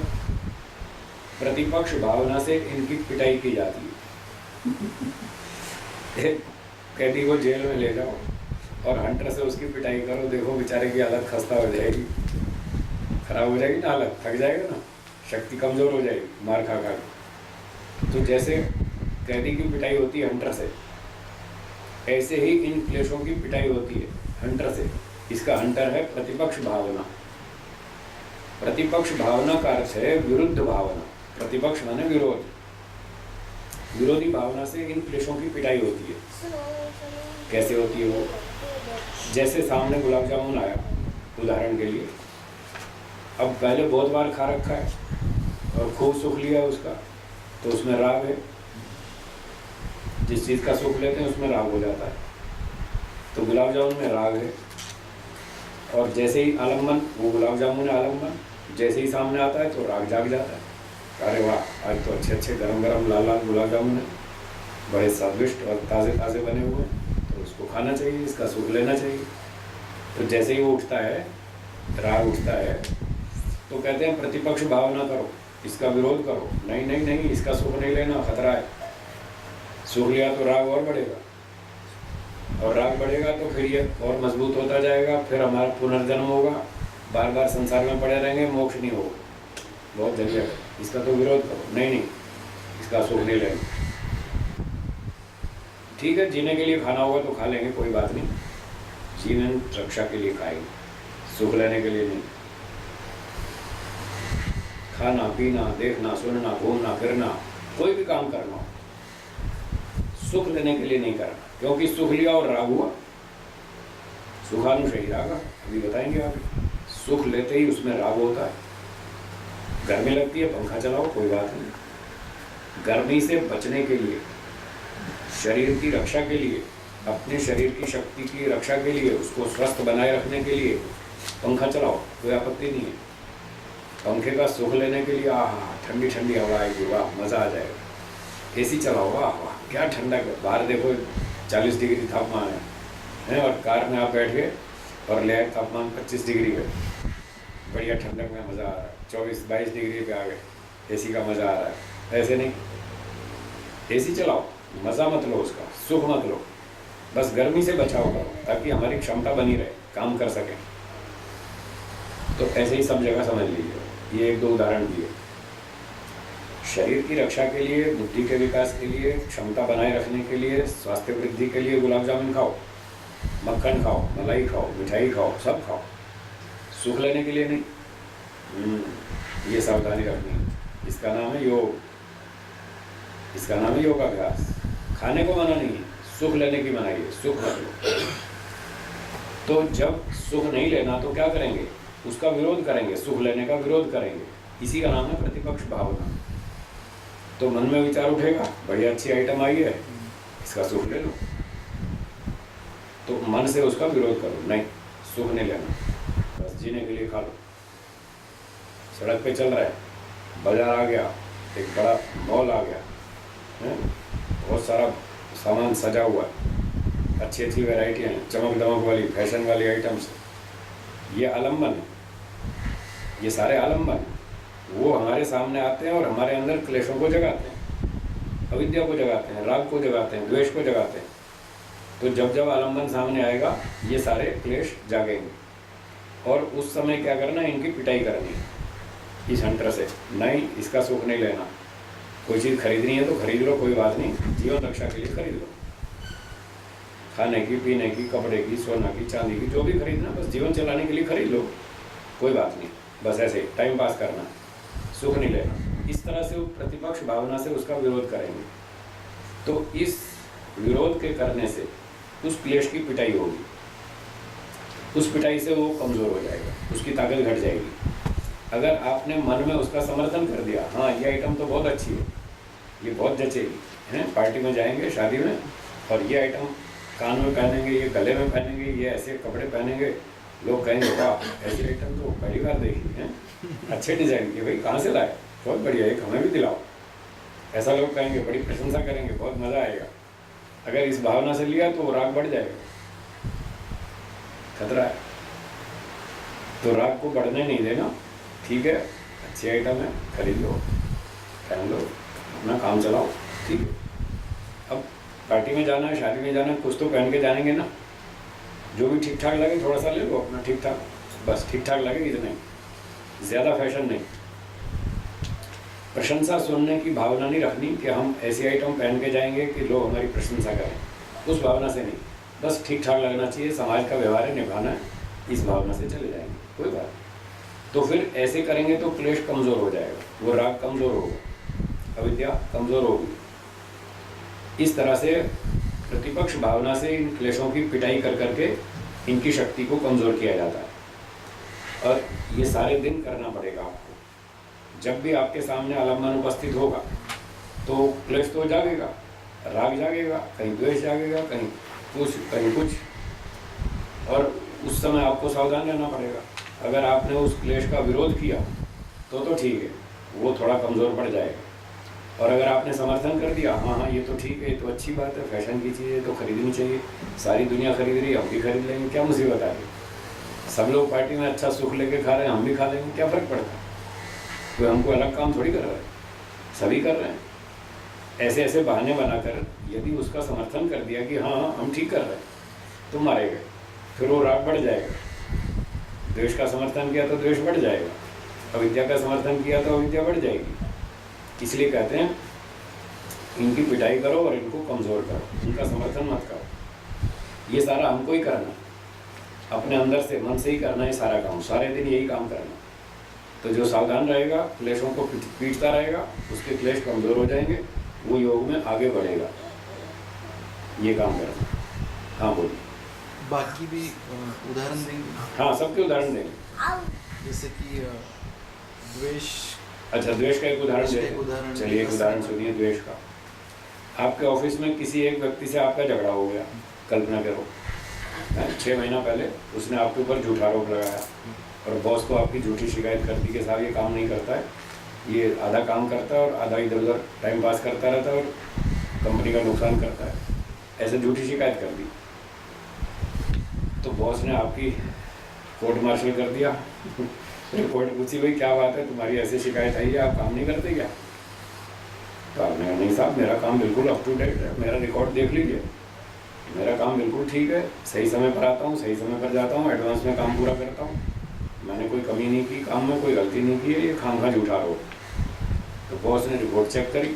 प्रतिपक्ष भावना से इनकी पिटाई की जाती है। कैदी को जेल में ले जाओ और हंटर से उसकी पिटाई करो, देखो बेचारे की हालत खस्ता हो जाएगी, खराब हो जाएगी ना, हालत थक जाएगा ना, शक्ति कमजोर हो जाएगी मार खा खा के। तो जैसे कैदी की पिटाई होती है हंटर से, ऐसे ही इन क्लेशों की पिटाई होती है हंटर से। इसका हंटर है प्रतिपक्ष भावना। प्रतिपक्ष भावना का अर्थ है विरुद्ध भावना। प्रतिपक्ष माने विरोध, विरोधी भावना से इन क्लेशों की पिटाई होती है। कैसे होती है वो? जैसे सामने गुलाब जामुन आया उदाहरण के लिए, अब पहले बहुत बार खा रखा है और खूब सुख लिया उसका, तो उसमें राग है। जिस चीज़ का सुख लेते हैं उसमें राग हो जाता है। तो गुलाब जामुन में राग है, और जैसे ही आलम्बन, वो गुलाब जामुन है आलम्बन, जैसे ही सामने आता है तो राग जाग जाता है। अरे वाह, आज तो अच्छे अच्छे गरम गरम लाल लाल गुलाब जामुन है, बड़े स्वादिष्ट और ताज़े ताज़े बने हुए हैं, तो उसको खाना चाहिए, इसका सुख लेना चाहिए। तो जैसे ही वो उठता है, राग उठता है, तो कहते हैं प्रतिपक्ष भावना करो, इसका विरोध करो। नहीं नहीं नहीं, इसका सुख नहीं लेना, खतरा है। सुख लिया तो राग और बढ़ेगा, और राग बढ़ेगा तो फिर ये और मजबूत होता जाएगा, फिर हमारा पुनर्जन्म होगा, बार बार संसार में पड़े रहेंगे, मोक्ष नहीं होगा, बहुत झंझट है। इसका तो विरोध करो, नहीं नहीं, इसका सुख नहीं लेंगे। ठीक है, जीने के लिए खाना होगा तो खा लेंगे, कोई बात नहीं, जीवन रक्षा के लिए खाएंगे, सुख लेने के लिए नहीं। खाना पीना, देखना सुनना, घूमना फिरना, कोई भी काम करना सुख लेने के लिए नहीं करना, क्योंकि सुख लिया और राग हुआ, सुखानुशयी राग, अभी बताएंगे आप। सुख लेते ही उसमें राग होता है। गर्मी लगती है, पंखा चलाओ, कोई बात नहीं। गर्मी से बचने के लिए, शरीर की रक्षा के लिए, अपने शरीर की शक्ति की रक्षा के लिए, उसको स्वस्थ बनाए रखने के लिए पंखा चलाओ, कोई आपत्ति नहीं है। पंखे का सुख लेने के लिए आहा, ठंडी ठंडी हवा आएगी, वाह मज़ा आ जाएगा। एसी चलाओ, वाह वाह क्या ठंडा है, बाहर देखो 40 डिग्री तापमान है, और कार में आप बैठ गए और ले आए तापमान 25 डिग्री है, बढ़िया ठंडक में मज़ा आ रहा है, 24-22 डिग्री पे आ गए, एसी का मज़ा आ रहा है। ऐसे नहीं, एसी चलाओ, मज़ा मत लो, उसका सुख मत लो, बस गर्मी से बचाव करो ताकि हमारी क्षमता बनी रहे, काम कर सकें। तो ऐसे ही सब जगह समझ लीजिए, ये 1-2 उदाहरण दिए। शरीर की रक्षा के लिए, बुद्धि के विकास के लिए, क्षमता बनाए रखने के लिए, स्वास्थ्य वृद्धि के लिए गुलाब जामुन खाओ, मक्खन खाओ, मलाई खाओ, मिठाई खाओ, सब खाओ। सुख लेने के लिए नहीं। ये सावधानी रखनी है। इसका नाम है योग, इसका नाम है योगाभ्यास। खाने को मना नहीं है, सुख लेने की मनाही है, सुख मत लो। तो जब सुख नहीं लेना तो क्या करेंगे, उसका विरोध करेंगे, सुख लेने का विरोध करेंगे, इसी का नाम है प्रतिपक्ष भावना। तो मन में विचार उठेगा, बड़ी अच्छी आइटम आई है, इसका सुख ले लो, तो मन से उसका विरोध करो, नहीं सुख नहीं लेना, बस जीने के लिए खा लो। सड़क पे चल रहा है, बाजार आ गया, एक बड़ा मॉल आ गया है, बहुत सारा सामान सजा हुआ है, अच्छी अच्छी वैरायटियाँ हैं, चमक दमक वाली, फैशन वाली आइटम्स, ये आलम्बन है, ये सारे आलम्बन वो हमारे सामने आते हैं और हमारे अंदर क्लेशों को जगाते हैं, अविद्या को जगाते हैं, राग को जगाते हैं, द्वेष को जगाते हैं। तो जब जब आलम्बन सामने आएगा, ये सारे क्लेश जागेंगे, और उस समय क्या करना है, इनकी पिटाई करनी है इस हंटर से। नहीं, इसका सुख नहीं लेना। कोई चीज़ खरीदनी है तो खरीद लो, कोई बात नहीं, जीवन रक्षा के लिए खरीद लो, खाने की, पीने की, कपड़े की, सोना की, चांदी की, जो भी खरीदना, बस जीवन चलाने के लिए खरीद लो, कोई बात नहीं, बस ऐसे टाइम पास करना, सुख नहीं लेना। इस तरह से वो प्रतिपक्ष भावना से उसका विरोध करेंगे। तो इस विरोध के करने से उस क्लेश की पिटाई होगी, उस पिटाई से वो कमज़ोर हो जाएगा, उसकी ताकत घट जाएगी। अगर आपने मन में उसका समर्थन कर दिया, हाँ ये आइटम तो बहुत अच्छी है, ये बहुत जचेगी, हैं, पार्टी में जाएंगे, शादी में, और ये आइटम कान में पहनेंगे, ये गले में पहनेंगे, ये ऐसे कपड़े पहनेंगे, लोग कहेंगे वाह ऐसी आइटम तो पहली बार देखी है, अच्छे डिज़ाइन की, भाई कहाँ से लाए, बहुत बढ़िया, एक हमें भी दिलाओ, ऐसा लोग कहेंगे, बड़ी प्रशंसा करेंगे, बहुत मज़ा आएगा। अगर इस भावना से लिया तो राग बढ़ जाएगा, खतरा है। तो राग को बढ़ने नहीं देना, ठीक है, अच्छी आइटम है, खरीद लो, पहन लो, अपना काम चलाओ, ठीक है। अब पार्टी में जाना है, शादी में जाना है, कुछ तो पहन के जाएंगे ना, जो भी ठीक ठाक लगे थोड़ा सा ले लो अपना, ठीक ठाक, बस ठीक ठाक लगे, इतने, ज़्यादा फैशन नहीं। प्रशंसा सुनने की भावना नहीं रखनी कि हम ऐसी आइटम पहन के जाएंगे कि लोग हमारी प्रशंसा करें, उस भावना से नहीं, बस ठीक ठाक लगना चाहिए, समाज का व्यवहार है, निभाना है, इस भावना से चले जाएंगे, कोई बात। तो फिर ऐसे करेंगे तो क्लेश कमज़ोर हो जाएगा, वो राग कमज़ोर होगा, अविद्या कमज़ोर होगी। इस तरह से प्रतिपक्ष भावना से इन क्लेशों की पिटाई कर करके इनकी शक्ति को कमज़ोर किया जाता है। और ये सारे दिन करना पड़ेगा आपको। जब भी आपके सामने आलम्बन उपस्थित होगा तो क्लेश तो जागेगा, राग जागेगा, कहीं द्वेष जागेगा, कहीं कुछ, और उस समय आपको सावधान रहना पड़ेगा। अगर आपने उस क्लेश का विरोध किया तो ठीक है, वो थोड़ा कमज़ोर पड़ जाएगा। और अगर आपने समर्थन कर दिया, हाँ हाँ ये तो ठीक है, ये तो अच्छी बात है, फैशन की चीज़ें तो खरीदनी चाहिए, सारी दुनिया खरीद रही है, हम भी खरीद लेंगे, क्या मुसीबत आ गई, सब लोग पार्टी में अच्छा सुख लेके खा रहे हैं, हम भी खा लेंगे, क्या फ़र्क पड़ता है, कोई हमको अलग काम थोड़ी कर रहा है, सभी कर रहे हैं। ऐसे ऐसे बहाने बनाकर यदि उसका समर्थन कर दिया कि हाँ हाँ हम ठीक कर रहे हैं, तो मारे गए, फिर वो राग बढ़ जाएगा। द्वेष का समर्थन किया तो द्वेष बढ़ जाएगा, अविद्या का समर्थन किया तो अविद्या बढ़ जाएगी। इसलिए कहते हैं इनकी पिटाई करो और इनको कमज़ोर करो, इनका समर्थन मत करो। ये सारा हमको ही करना, अपने अंदर से मन से ही करना है सारा काम, सारे दिन यही काम करना। तो जो सावधान रहेगा, क्लेशों को पीटता रहेगा, उसके क्लेश कमज़ोर हो जाएंगे, वो योग में आगे बढ़ेगा। ये काम करना। हाँ बोलिए। बाकी भी उदाहरण देंगे? हाँ, सबके उदाहरण देंगे। जैसे कि द्वेष। अच्छा, द्वेष का एक उदाहरण दें। चलिए एक उदाहरण सुनिए द्वेष का। आपके ऑफिस में किसी एक व्यक्ति से आपका झगड़ा हो गया, कल्पना करो 6 महीना पहले उसने आपके ऊपर झूठा आरोप लगाया और बॉस को आपकी झूठी शिकायत कर दी कि साहब ये काम नहीं करता है, ये आधा काम करता है और आधा इधर उधर टाइम पास करता रहता है और कंपनी का नुकसान करता है, ऐसे झूठी शिकायत कर दी। तो बॉस ने आपकी कोर्ट मार्शल कर दिया। रिपोर्ट पूछी, भाई क्या बात है, तुम्हारी ऐसी शिकायत आई है, आप काम नहीं करते क्या? तो आपने कहा नहीं साहब, मेरा काम बिल्कुल अप टू डेट है, मेरा रिकॉर्ड देख लीजिए, मेरा काम बिल्कुल ठीक है, सही समय पर आता हूँ, सही समय पर जाता हूँ, एडवांस में काम पूरा करता हूँ, मैंने कोई कमी नहीं की, काम में कोई गलती नहीं की है, ये खामखा झूठा रहो। तो बॉस ने रिपोर्ट चेक करी,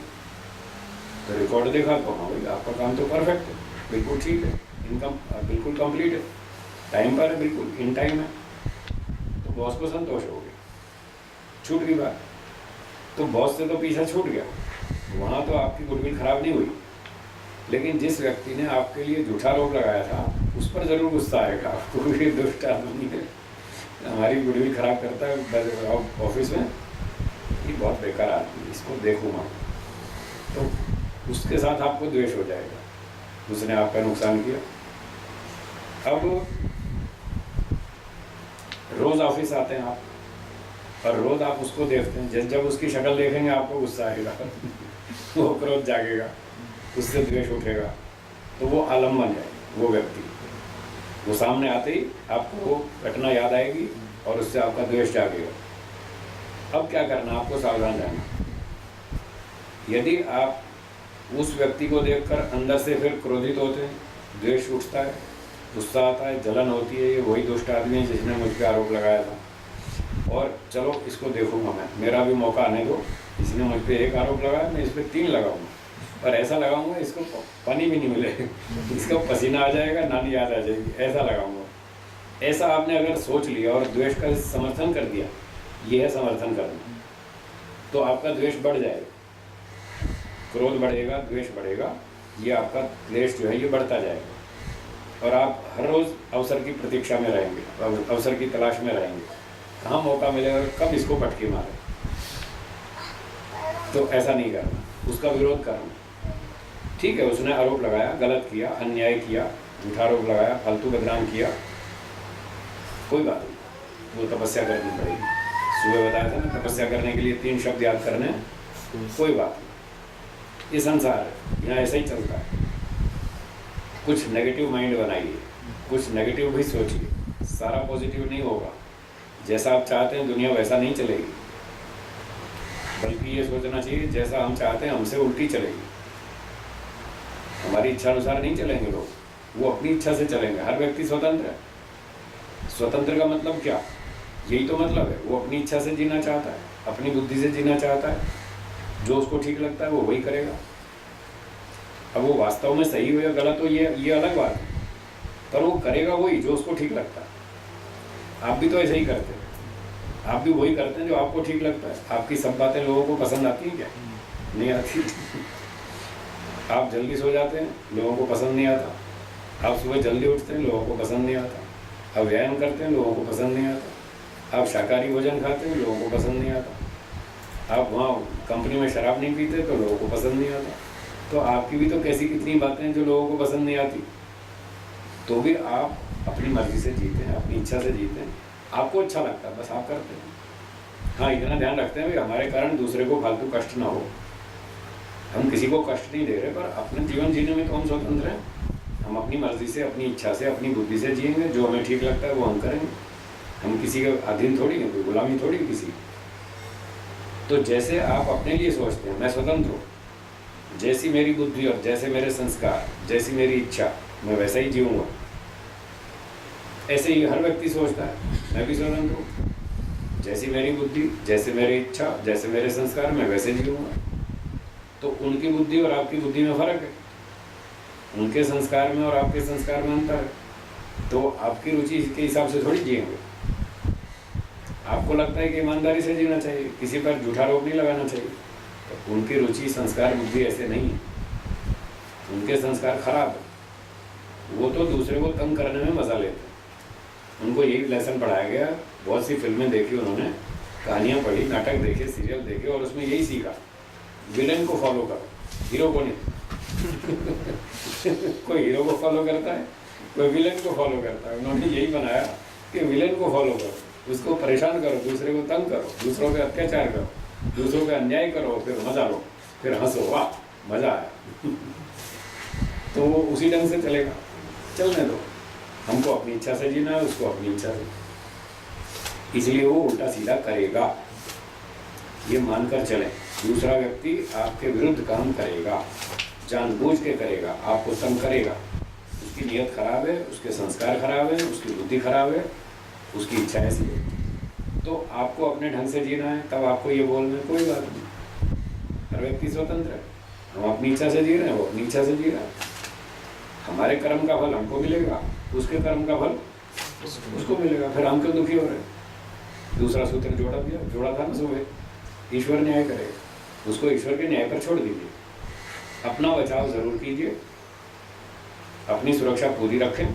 तो रिकॉर्ड देखा तो हाँ भाई आपका काम तो परफेक्ट है, बिल्कुल ठीक है, इनकम बिल्कुल कंप्लीट है, टाइम पर है, बिल्कुल इन टाइम है। तो बॉस को संतोष हो गया, छूट गई बात। तो बॉस से तो पीछा छूट गया, वहाँ तो आपकी गुडविल खराब नहीं हुई, लेकिन जिस व्यक्ति ने आपके लिए झूठा आरोप लगाया था उस पर जरूर गुस्सा आएगा आपको, ये दुष्ट आदमी है, हमारी गुडविल खराब करता है ऑफिस में, ये बहुत बेकार आदमी, इसको देखूंगा, तो उसके साथ आपको द्वेष हो जाएगा, उसने आपका नुकसान किया। अब रोज ऑफिस आते हैं आप और रोज आप उसको देखते हैं, जब उसकी शक्ल देखेंगे आपको गुस्सा आएगा वो क्रोध जागेगा, उससे द्वेष उठेगा, तो वो आलम्बन है वो व्यक्ति, वो सामने आते ही आपको वो घटना याद आएगी और उससे आपका द्वेष जागेगा। अब क्या करना, आपको सावधान रहना। यदि आप उस व्यक्ति को देखकर अंदर से फिर क्रोधित होते हैं, द्वेष उठता है, गुस्सा आता है, जलन होती है, ये वही दुष्ट आदमी है जिसने मुझ पर आरोप लगाया था, और चलो इसको देखूंगा मैं, मेरा भी मौका आने दो, इसने मुझ पर 1 आरोप लगाया, मैं इस पर 3 लगाऊंगा, और ऐसा लगाऊंगा इसको पानी भी नहीं मिले इसका पसीना आ जाएगा, नानी याद आ जाएगी, ऐसा लगाऊंगा। ऐसा आपने अगर सोच लिया और द्वेष का समर्थन कर दिया, ये है समर्थन करना, तो आपका द्वेष बढ़ जाएगा, क्रोध बढ़ेगा, द्वेष बढ़ेगा, ये आपका क्लेश जो है ये बढ़ता जाएगा, और आप हर रोज़ अवसर की प्रतीक्षा में रहेंगे, अवसर की तलाश में रहेंगे, कहाँ मौका मिलेगा, कब इसको पटके मारे। तो ऐसा नहीं करना, उसका विरोध करना। ठीक है, उसने आरोप लगाया, गलत किया, अन्याय किया, झूठा आरोप लगाया, फालतू बदनाम किया, कोई बात नहीं, वो तपस्या करनी पड़ेगी। सुबह बताया था ना, तपस्या करने के लिए 3 शब्द याद करने, कोई बात नहीं, ये संसार है, यहाँ ऐसा ही चलता है। कुछ नेगेटिव माइंड बनाइए, कुछ नेगेटिव भी सोचिए, सारा पॉजिटिव नहीं होगा। जैसा आप चाहते हैं दुनिया वैसा नहीं चलेगी, बल्कि ये सोचना चाहिए जैसा हम चाहते हैं हमसे उल्टी चलेगी। हमारी इच्छा अनुसार नहीं चलेंगे लोग, वो अपनी इच्छा से चलेंगे। हर व्यक्ति स्वतंत्र है। स्वतंत्र का मतलब क्या, यही तो मतलब है, वो अपनी इच्छा से जीना चाहता है, अपनी बुद्धि से जीना चाहता है, जो उसको ठीक लगता है वो वही करेगा। अब वो वास्तव में सही हो या गलत हो ये अलग बात है, पर वो करेगा वही जो उसको ठीक लगता है। आप भी तो ऐसे ही करते हैं, आप भी वही करते हैं जो आपको ठीक लगता है। आपकी सब बातें लोगों को पसंद आती हैं क्या? नहीं आती। आप जल्दी सो जाते हैं, लोगों को पसंद नहीं आता। आप सुबह जल्दी उठते हैं, लोगों को पसंद नहीं आता। आप व्यायाम करते हैं, लोगों को पसंद नहीं आता। आप शाकाहारी भोजन खाते हैं, लोगों को पसंद नहीं आता। आप वहाँ कंपनी में शराब नहीं पीते तो लोगों को पसंद नहीं आता। तो आपकी भी तो कैसी कितनी बातें हैं जो लोगों को पसंद नहीं आती। तो भी आप अपनी मर्जी से जीते हैं, अपनी इच्छा से जीते हैं, आपको अच्छा लगता है, बस आप करते हैं। हाँ, इतना ध्यान रखते हैं कि हमारे कारण दूसरे को फालतू कष्ट ना हो। हम किसी को कष्ट नहीं दे रहे, पर अपने जीवन जीने में तो हम स्वतंत्र हैं। हम अपनी मर्जी से, अपनी इच्छा से, अपनी बुद्धि से जिएंगे, जो हमें ठीक लगता है वो हम करेंगे। हम किसी के अधीन थोड़ी हैं, कोई गुलामी थोड़ी किसी। तो जैसे आप अपने लिए सोचते हैं मैं स्वतंत्र हूँ, जैसी मेरी बुद्धि और जैसे मेरे संस्कार, जैसी मेरी इच्छा, मैं वैसा ही जीऊँगा। ऐसे ही हर व्यक्ति सोचता है मैं भी स्वतंत्र हूँ, जैसी मेरी बुद्धि, जैसे मेरी इच्छा, जैसे मेरे संस्कार, मैं वैसे जीऊँगा। तो उनकी बुद्धि और आपकी बुद्धि में फ़र्क है, उनके संस्कार में और आपके संस्कार में अंतर है। तो आपकी रुचि के हिसाब से थोड़ी जिएंगे। आपको लगता है कि ईमानदारी से जीना चाहिए, किसी पर झूठा आरोप नहीं लगाना चाहिए, तो उनकी रुचि, संस्कार, बुद्धि ऐसे नहीं है, उनके संस्कार खराब है। वो तो दूसरे को तंग करने में मज़ा लेते हैं। उनको यही लेसन पढ़ाया गया। बहुत सी फिल्में देखी उन्होंने, कहानियाँ पढ़ी, नाटक देखे, सीरियल देखे, और उसमें यही सीखा, विलेन को फॉलो करो, हीरो को नहीं। कोई हीरो को फॉलो करता है, कोई विलेन को फॉलो करता है। उन्होंने यही बनाया कि विलेन को फॉलो करो, उसको परेशान करो, दूसरे को तंग करो, दूसरों पे अत्याचार करो, दूसरों पे अन्याय करो, फिर मजा लो, फिर हंसो, वाह मजा आया। तो वो उसी ढंग से चलेगा, चलने दो। हमको अपनी इच्छा से जीना है, उसको अपनी इच्छा से, इसलिए वो उल्टा सीधा करेगा, ये मानकर चले। दूसरा व्यक्ति आपके विरुद्ध काम करेगा, जानबूझ के करेगा, आपको तंग करेगा, उसकी नीयत खराब है, उसके संस्कार खराब है, उसकी बुद्धि खराब है, उसकी इच्छा ऐसी है। तो आपको अपने ढंग से जीना है, तब आपको ये बोलना है, कोई बात नहीं, हर व्यक्ति स्वतंत्र है। हम अपनी इच्छा से जी रहे हैं, वो अपनी इच्छा से जी रहा है। हमारे कर्म का फल हमको मिलेगा, उसके कर्म का फल उसको मिलेगा, फिर हम क्यों दुखी हो रहे हैं। दूसरा सूत्र जोड़ा था ना सुबह, ईश्वर न्याय करेगा, उसको ईश्वर के न्याय पर छोड़ दीजिए। अपना बचाव जरूर कीजिए, अपनी सुरक्षा पूरी रखें,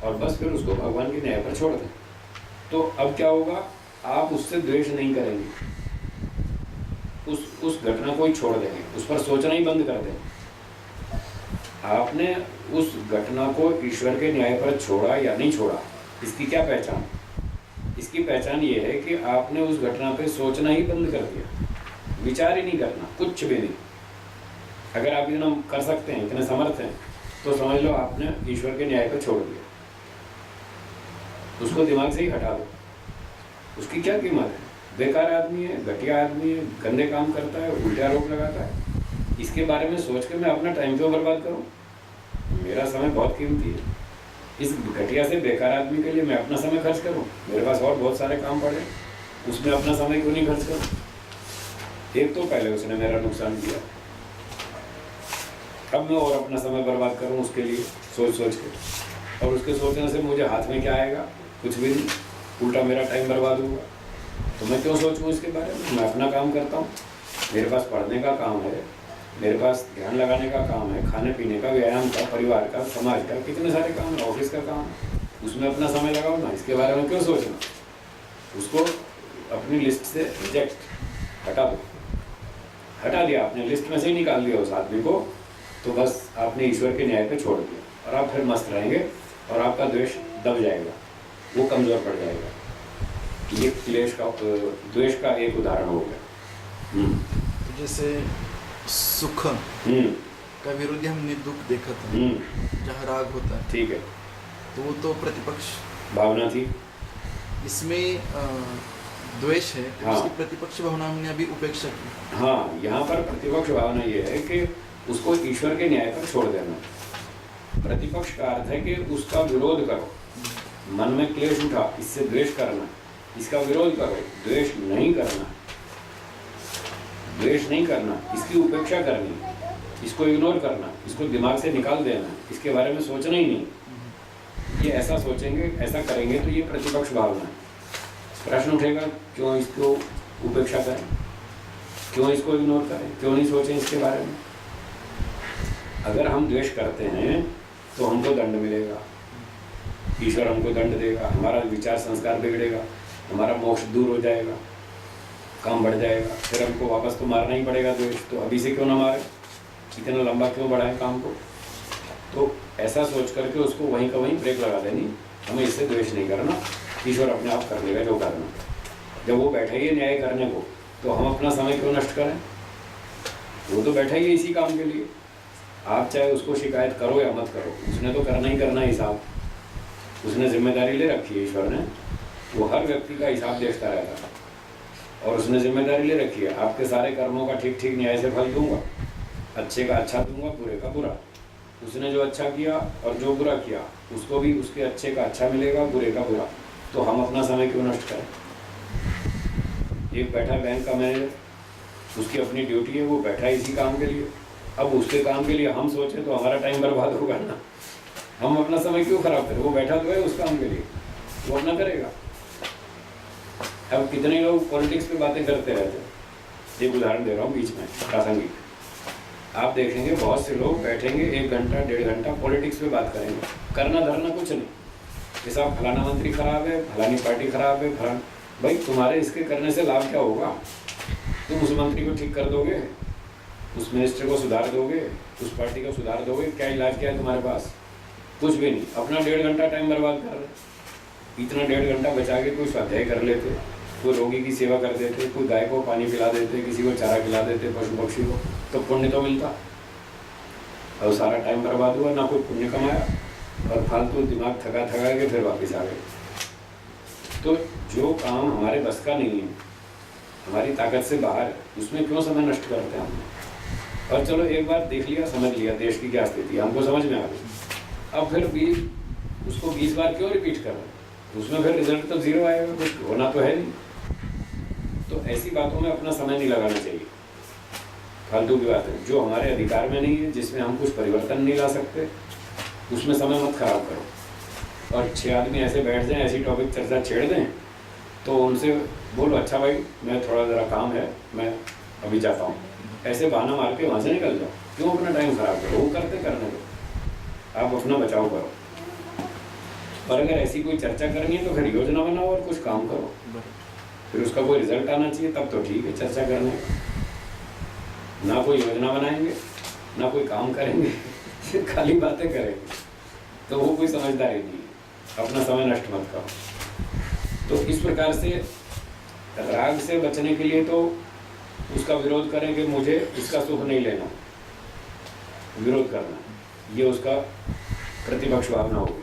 और बस फिर उसको भगवान के न्याय पर छोड़ दें। तो अब क्या होगा, आप उससे द्वेष नहीं करेंगे, उस घटना को ही छोड़ देंगे, उस पर सोचना ही बंद कर देंगे। आपने उस घटना को ईश्वर के न्याय पर छोड़ा या नहीं छोड़ा, इसकी क्या पहचान? इसकी पहचान ये है कि आपने उस घटना पे सोचना ही बंद कर दिया, विचार ही नहीं करना, कुछ भी नहीं। अगर आप इतना कर सकते हैं, इतने समर्थ हैं, तो समझ लो आपने ईश्वर के न्याय पर छोड़ दिया, उसको दिमाग से ही हटा दो। उसकी क्या कीमत है? बेकार आदमी है, घटिया आदमी है, गंदे काम करता है, उल्टे आरोप लगाता है, इसके बारे में सोच के मैं अपना टाइम क्यों बर्बाद करूं? मेरा समय बहुत कीमती है, इस घटिया से बेकार आदमी के लिए मैं अपना समय खर्च करूं? मेरे पास और बहुत सारे काम पड़े, उसमें अपना समय क्यों नहीं खर्च करूं? एक तो पहले उसने मेरा नुकसान किया, अब मैं और अपना समय बर्बाद करूं उसके लिए सोच सोच के, और उसके सोचने से मुझे हाथ में क्या आएगा? कुछ भी नहीं, उल्टा मेरा टाइम बर्बाद होगा। तो मैं क्यों सोचूं इसके बारे में? मैं अपना काम करता हूँ, मेरे पास पढ़ने का काम है, मेरे पास ध्यान लगाने का काम है, खाने पीने का, व्यायाम का, परिवार का, समाज का, कितने सारे काम है, ऑफिस का काम है, उसमें अपना समय लगाओ ना, इसके बारे में क्यों सोचना? उसको अपनी लिस्ट से रिजेक्ट हटा दो। हटा दिया आपने, लिस्ट में से ही निकाल दिया उस आदमी को, तो बस आपने ईश्वर के न्याय पे छोड़ दिया, और आप फिर मस्त रहेंगे, और आपका द्वेष दब जाएगा, वो कमज़ोर पड़ जाएगा। ये द्वेष का एक उदाहरण हो गया। तो जैसे सुख का विरोधी हमने दुख देखा था, जहाँ राग होता है, ठीक है, तो वो तो प्रतिपक्ष भावना थी। इसमें द्वेष है, तो हाँ। उसकी प्रतिपक्ष भावना हमने अभी उपेक्षा की। हाँ, यहाँ पर प्रतिपक्ष भावना ये है कि उसको ईश्वर के न्याय पर छोड़ देना। प्रतिपक्ष का अर्थ है कि उसका विरोध करो, मन में क्लेश उठा, इससे द्वेष करना, इसका विरोध करो, द्वेष नहीं करना, द्वेष नहीं करना, इसकी उपेक्षा करनी, इसको इग्नोर करना, इसको दिमाग से निकाल देना, इसके बारे में सोचना ही नहीं। ये ऐसा सोचेंगे, ऐसा करेंगे तो ये प्रतिपक्ष भावना है। प्रश्न उठेगा, क्यों इसको उपेक्षा करें, क्यों इसको इग्नोर करें, क्यों नहीं सोचें इसके बारे में? अगर हम द्वेष करते हैं तो हमको दंड मिलेगा, ईश्वर हमको दंड देगा, हमारा विचार संस्कार बिगड़ेगा, हमारा मोक्ष दूर हो जाएगा, काम बढ़ जाएगा, फिर हमको वापस तो मारना ही पड़ेगा द्वेष। तो अभी से क्यों ना मारे, इतना लंबा क्यों बढ़ाएं काम को? तो ऐसा सोच करके उसको वहीं का वहीं ब्रेक लगा देनी, हमें इससे द्वेष नहीं करना, ईश्वर अपने आप कर लेगा जो करना। जब वो बैठा ही है न्याय करने को, तो हम अपना समय क्यों नष्ट करें? वो तो बैठा ही है इसी काम के लिए। आप चाहे उसको शिकायत करो या मत करो, उसने तो करना ही करना हिसाब। उसने जिम्मेदारी ले रखी है ईश्वर ने, वो हर व्यक्ति का हिसाब देखता रहता है। और उसने जिम्मेदारी ले रखी है, आपके सारे कर्मों का ठीक ठीक न्याय से फल दूंगा, अच्छे का अच्छा दूंगा, बुरे का बुरा। उसने जो अच्छा किया और जो बुरा किया, उसको भी उसके अच्छे का अच्छा मिलेगा, बुरे का बुरा। तो हम अपना समय क्यों नष्ट करें? एक बैठा बैंक का मैनेजर, उसकी अपनी ड्यूटी है, वो बैठा इसी काम के लिए। अब उसके काम के लिए हम सोचें तो हमारा टाइम बर्बाद होगा ना। हम अपना समय क्यों खराब करें? वो बैठा तो है उस काम के लिए, वो अपना करेगा। अब कितने लोग पॉलिटिक्स पे बातें करते रहते हैं। एक उदाहरण दे रहा हूँ बीच में प्रासंगिक। आप देखेंगे बहुत से लोग बैठेंगे 1 घंटा 1.5 घंटा पॉलिटिक्स पे बात करेंगे, करना धरना कुछ नहीं। जैसा फलाना मंत्री खराब है, फलानी पार्टी खराब है, फलाना। भाई तुम्हारे इसके करने से लाभ क्या होगा? तुम उस मंत्री को ठीक कर दोगे, उस मिनिस्टर को सुधार दोगे, उस पार्टी को सुधार दोगे? क्या इलाज क्या है तुम्हारे पास? कुछ भी नहीं। अपना 1.5 घंटा टाइम बर्बाद कर रहे। इतना 1.5 घंटा बचा के कोई स्वाध्याय कर लेते, कोई रोगी की सेवा कर देते, कोई गाय को पानी पिला देते, किसी को चारा खिला देते, पशु पक्षी को, तो पुण्य तो मिलता। और सारा टाइम बर्बाद हुआ, ना कोई पुण्य कमाया, और फालतू दिमाग थका थका के फिर वापस आ गए। तो जो काम हमारे बस का नहीं है, हमारी ताकत से बाहर है, उसमें क्यों समय नष्ट करते हैं हम? और चलो एक बार देख लिया, समझ लिया देश की क्या स्थिति है, हमको समझ में आ गई। अब फिर भी उसको 20 बार क्यों रिपीट कर रहे हैं? उसमें फिर रिजल्ट तो 0 आएगा, कुछ होना तो है नहीं। तो ऐसी बातों में अपना समय नहीं लगाना चाहिए, फालतू की बात है। जो हमारे अधिकार में नहीं है, जिसमें हम कुछ परिवर्तन नहीं ला सकते, उसमें समय मत खराब करो। और 6 आदमी ऐसे बैठ जाएं, ऐसी टॉपिक चर्चा छेड़ दें, तो उनसे बोलो अच्छा भाई मैं थोड़ा ज़रा काम है, मैं अभी जाता हूँ। ऐसे बहाना मार के वहाँ से निकल जाओ। क्यों अपना टाइम खराब करो? वो करते करने दो, आप अपना बचाव करो। और अगर ऐसी कोई चर्चा करनी है तो फिर योजना बनाओ और कुछ काम करो। फिर उसका कोई रिजल्ट आना चाहिए, तब तो ठीक है चर्चा करने का। ना कोई योजना बनाएंगे, ना कोई काम करेंगे खाली बातें करेंगे, तो वो कोई समझदारी नहीं है। अपना समय नष्ट मत करो। तो इस प्रकार से राग से बचने के लिए तो उसका विरोध करें कि मुझे इसका सुख नहीं लेना, विरोध करना, ये उसका प्रतिपक्ष भावना होगी।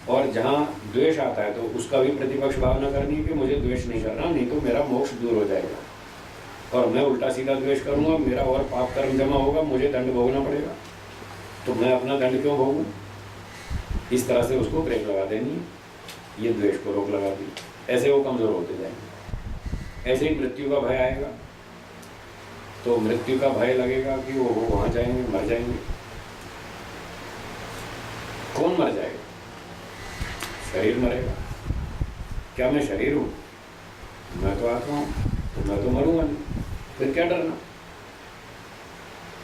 और जहाँ द्वेष आता है तो उसका भी प्रतिपक्ष भावना करनी है कि मुझे द्वेष नहीं करना, नहीं तो मेरा मोक्ष दूर हो जाएगा और मैं उल्टा सीधा द्वेष करूँगा, मेरा और पाप कर्म जमा होगा, मुझे दंड भोगना पड़ेगा। तो मैं अपना दंड क्यों भोगूं? इस तरह से उसको ब्रेक लगा देनी, ये द्वेष को रोक लगा दी। ऐसे वो कमज़ोर होते जाएंगे। ऐसे ही मृत्यु का भय आएगा तो मृत्यु का भय लगेगा कि वो वहाँ जाएंगे, मर जाएंगे। कौन मर जाएगा? शरीर मरेगा। क्या मैं शरीर हूँ? मैं तो आत्मा हूँ, तो मैं तो मरूंगा नहीं। फिर क्या डरना?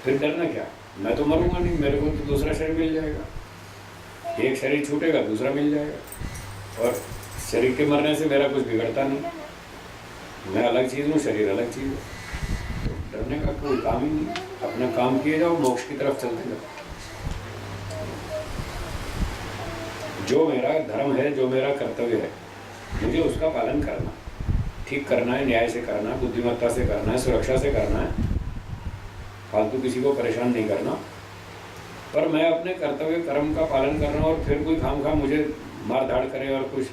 फिर डरना क्या? मैं तो मरूंगा नहीं, मेरे को तो दूसरा शरीर मिल जाएगा। एक शरीर छूटेगा, दूसरा मिल जाएगा। और शरीर के मरने से मेरा कुछ बिगड़ता नहीं। मैं अलग चीज़ हूँ, शरीर अलग चीज़ है। तो डरने का कोई काम ही नहीं। अपना काम किए जाओ, मोक्ष की तरफ चलते जाओ। जो मेरा धर्म है, जो मेरा कर्तव्य है, मुझे उसका पालन करना, ठीक करना है, न्याय से करना है, बुद्धिमत्ता से करना है, सुरक्षा से करना है, फालतू किसी को परेशान नहीं करना। पर मैं अपने कर्तव्य कर्म का पालन कर रहा हूँ और फिर कोई खामखा मुझे मार धाड़ करे और कुछ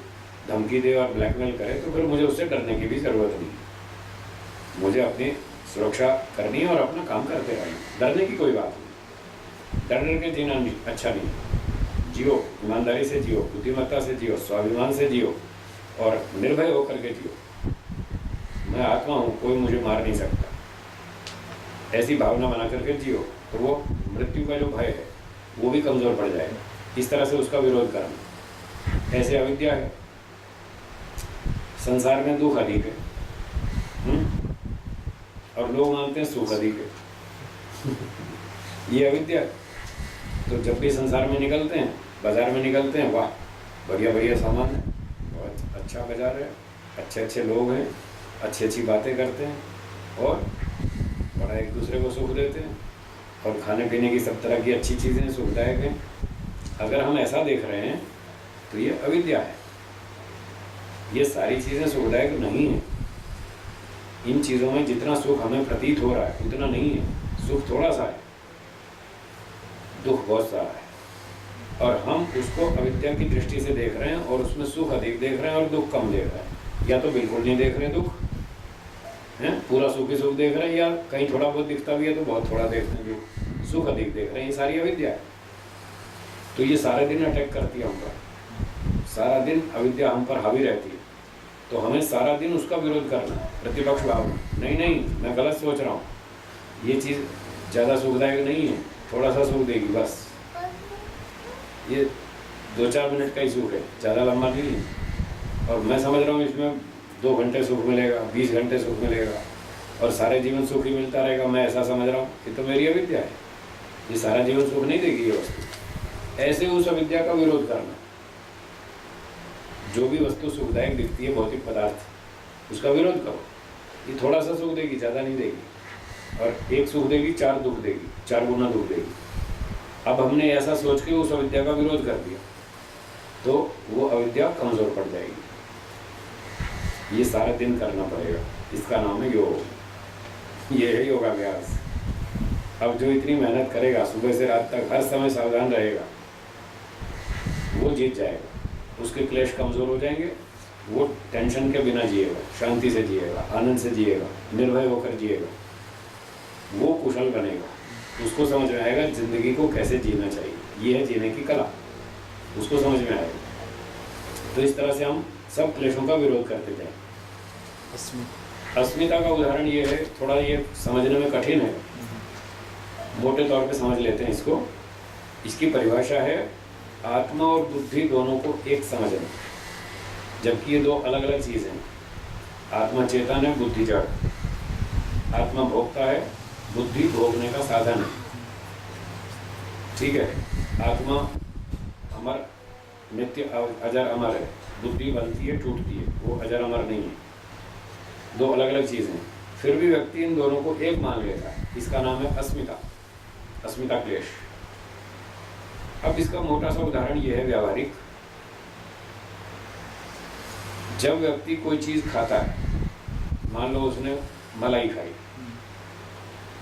धमकी दे और ब्लैकमेल करे, तो फिर मुझे उससे डरने की भी ज़रूरत नहीं। मुझे अपनी सुरक्षा करनी है और अपना काम करते रहना। डरने की कोई बात नहीं। डर डर के जीना नहीं, अच्छा नहीं। जियो, ईमानदारी से जियो, बुद्धिमत्ता से जियो, स्वाभिमान से जियो और निर्भय होकर के जियो। मैं आत्मा हूँ, कोई मुझे मार नहीं सकता। ऐसी भावना बना करके जियो, तो वो मृत्यु का जो भय है वो भी कमज़ोर पड़ जाएगा। इस तरह से उसका विरोध करना। ऐसे अविद्या है, संसार में दुख अधिक है और लोग मानते हैं सुख अधिक है। ये अविद्या। तो जब भी संसार में निकलते हैं, बाजार में निकलते हैं, वाह बढ़िया बढ़िया सामान है, बहुत अच्छा बाजार है, अच्छे अच्छे लोग हैं, अच्छी अच्छी बातें करते हैं और बड़ा एक दूसरे को सुख देते हैं। और खाने पीने की सब तरह की अच्छी चीज़ें सुखदायक हैं। अगर हम ऐसा देख रहे हैं तो ये अविद्या है। ये सारी चीज़ें सुखदायक नहीं हैं। इन चीज़ों में जितना सुख हमें प्रतीत हो रहा है उतना नहीं है। सुख थोड़ा सा है, दुख बहुत सारा है, और हम उसको अविद्या की दृष्टि से देख रहे हैं और उसमें सुख अधिक देख रहे हैं और दुख कम देख रहे हैं। या तो बिल्कुल नहीं देख रहे हैं दुख, हैं, पूरा सुख ही सुख देख रहे हैं, या कहीं थोड़ा बहुत दिखता भी है तो बहुत थोड़ा देखते हैं दुख, सुख अधिक देख रहे हैं। ये सारी अविद्या है। तो ये सारे दिन अटैक करती है हम पर, सारा दिन अविद्या हम पर हावी रहती है। तो हमें सारा दिन उसका विरोध करना है, प्रतिपक्ष भाव। नहीं नहीं, मैं गलत सोच रहा हूँ, ये चीज़ ज़्यादा सुखदायक नहीं है, थोड़ा सा सुख देगी बस, ये 2-4 मिनट का ही सुख है, ज़्यादा लंबा नहीं है। और मैं समझ रहा हूँ इसमें 2 घंटे सुख मिलेगा, 20 घंटे सुख मिलेगा और सारे जीवन सुख ही मिलता रहेगा, मैं ऐसा समझ रहा हूँ। ये तो मेरी अविद्या है, ये सारा जीवन सुख नहीं देगी ये वस्तु। ऐसे उस अविद्या का विरोध करना। जो भी वस्तु सुखदायक दिखती है, भौतिक पदार्थ, उसका विरोध करो। ये थोड़ा सा सुख देगी, ज़्यादा नहीं देगी, और एक सुख देगी 4 दुख देगी, 4 गुना दुख देगी। अब हमने ऐसा सोच के उस अविद्या का विरोध कर दिया तो वो अविद्या कमजोर पड़ जाएगी। ये सारा दिन करना पड़ेगा, इसका नाम है योग। ये है योगाभ्यास। अब जो इतनी मेहनत करेगा, सुबह से रात तक हर समय सावधान रहेगा, वो जीत जाएगा। उसके क्लेश कमजोर हो जाएंगे, वो टेंशन के बिना जिएगा, शांति से जिएगा, आनंद से जिएगा, निर्भय होकर जिएगा, वो कुशल बनेगा। उसको समझ में आएगा जिंदगी को कैसे जीना चाहिए, ये है जीने की कला, उसको समझ में आएगा। तो इस तरह से हम सब क्लेशों का विरोध करते जाएं। अस्मिता का उदाहरण ये है, थोड़ा ये समझने में कठिन है, मोटे तौर पे समझ लेते हैं इसको। इसकी परिभाषा है आत्मा और बुद्धि दोनों को एक समझना, जबकि ये 2 अलग अलग चीज़ें हैं। आत्मा चेतन है, बुद्धि जड़। आत्मा भोगता है, बुद्धि भोगने का साधन है। ठीक है, आत्मा अमर, नित्य, अजर, अमर है। बुद्धि बनती है, टूटती है, वो अजर अमर नहीं है। 2 अलग अलग चीज़ें हैं। फिर भी व्यक्ति इन दोनों को एक मान लेता है। इसका नाम है अस्मिता, अस्मिता क्लेश। अब इसका मोटा सा उदाहरण ये है व्यावहारिक। जब व्यक्ति कोई चीज़ खाता है, मान लो उसने मलाई खाई,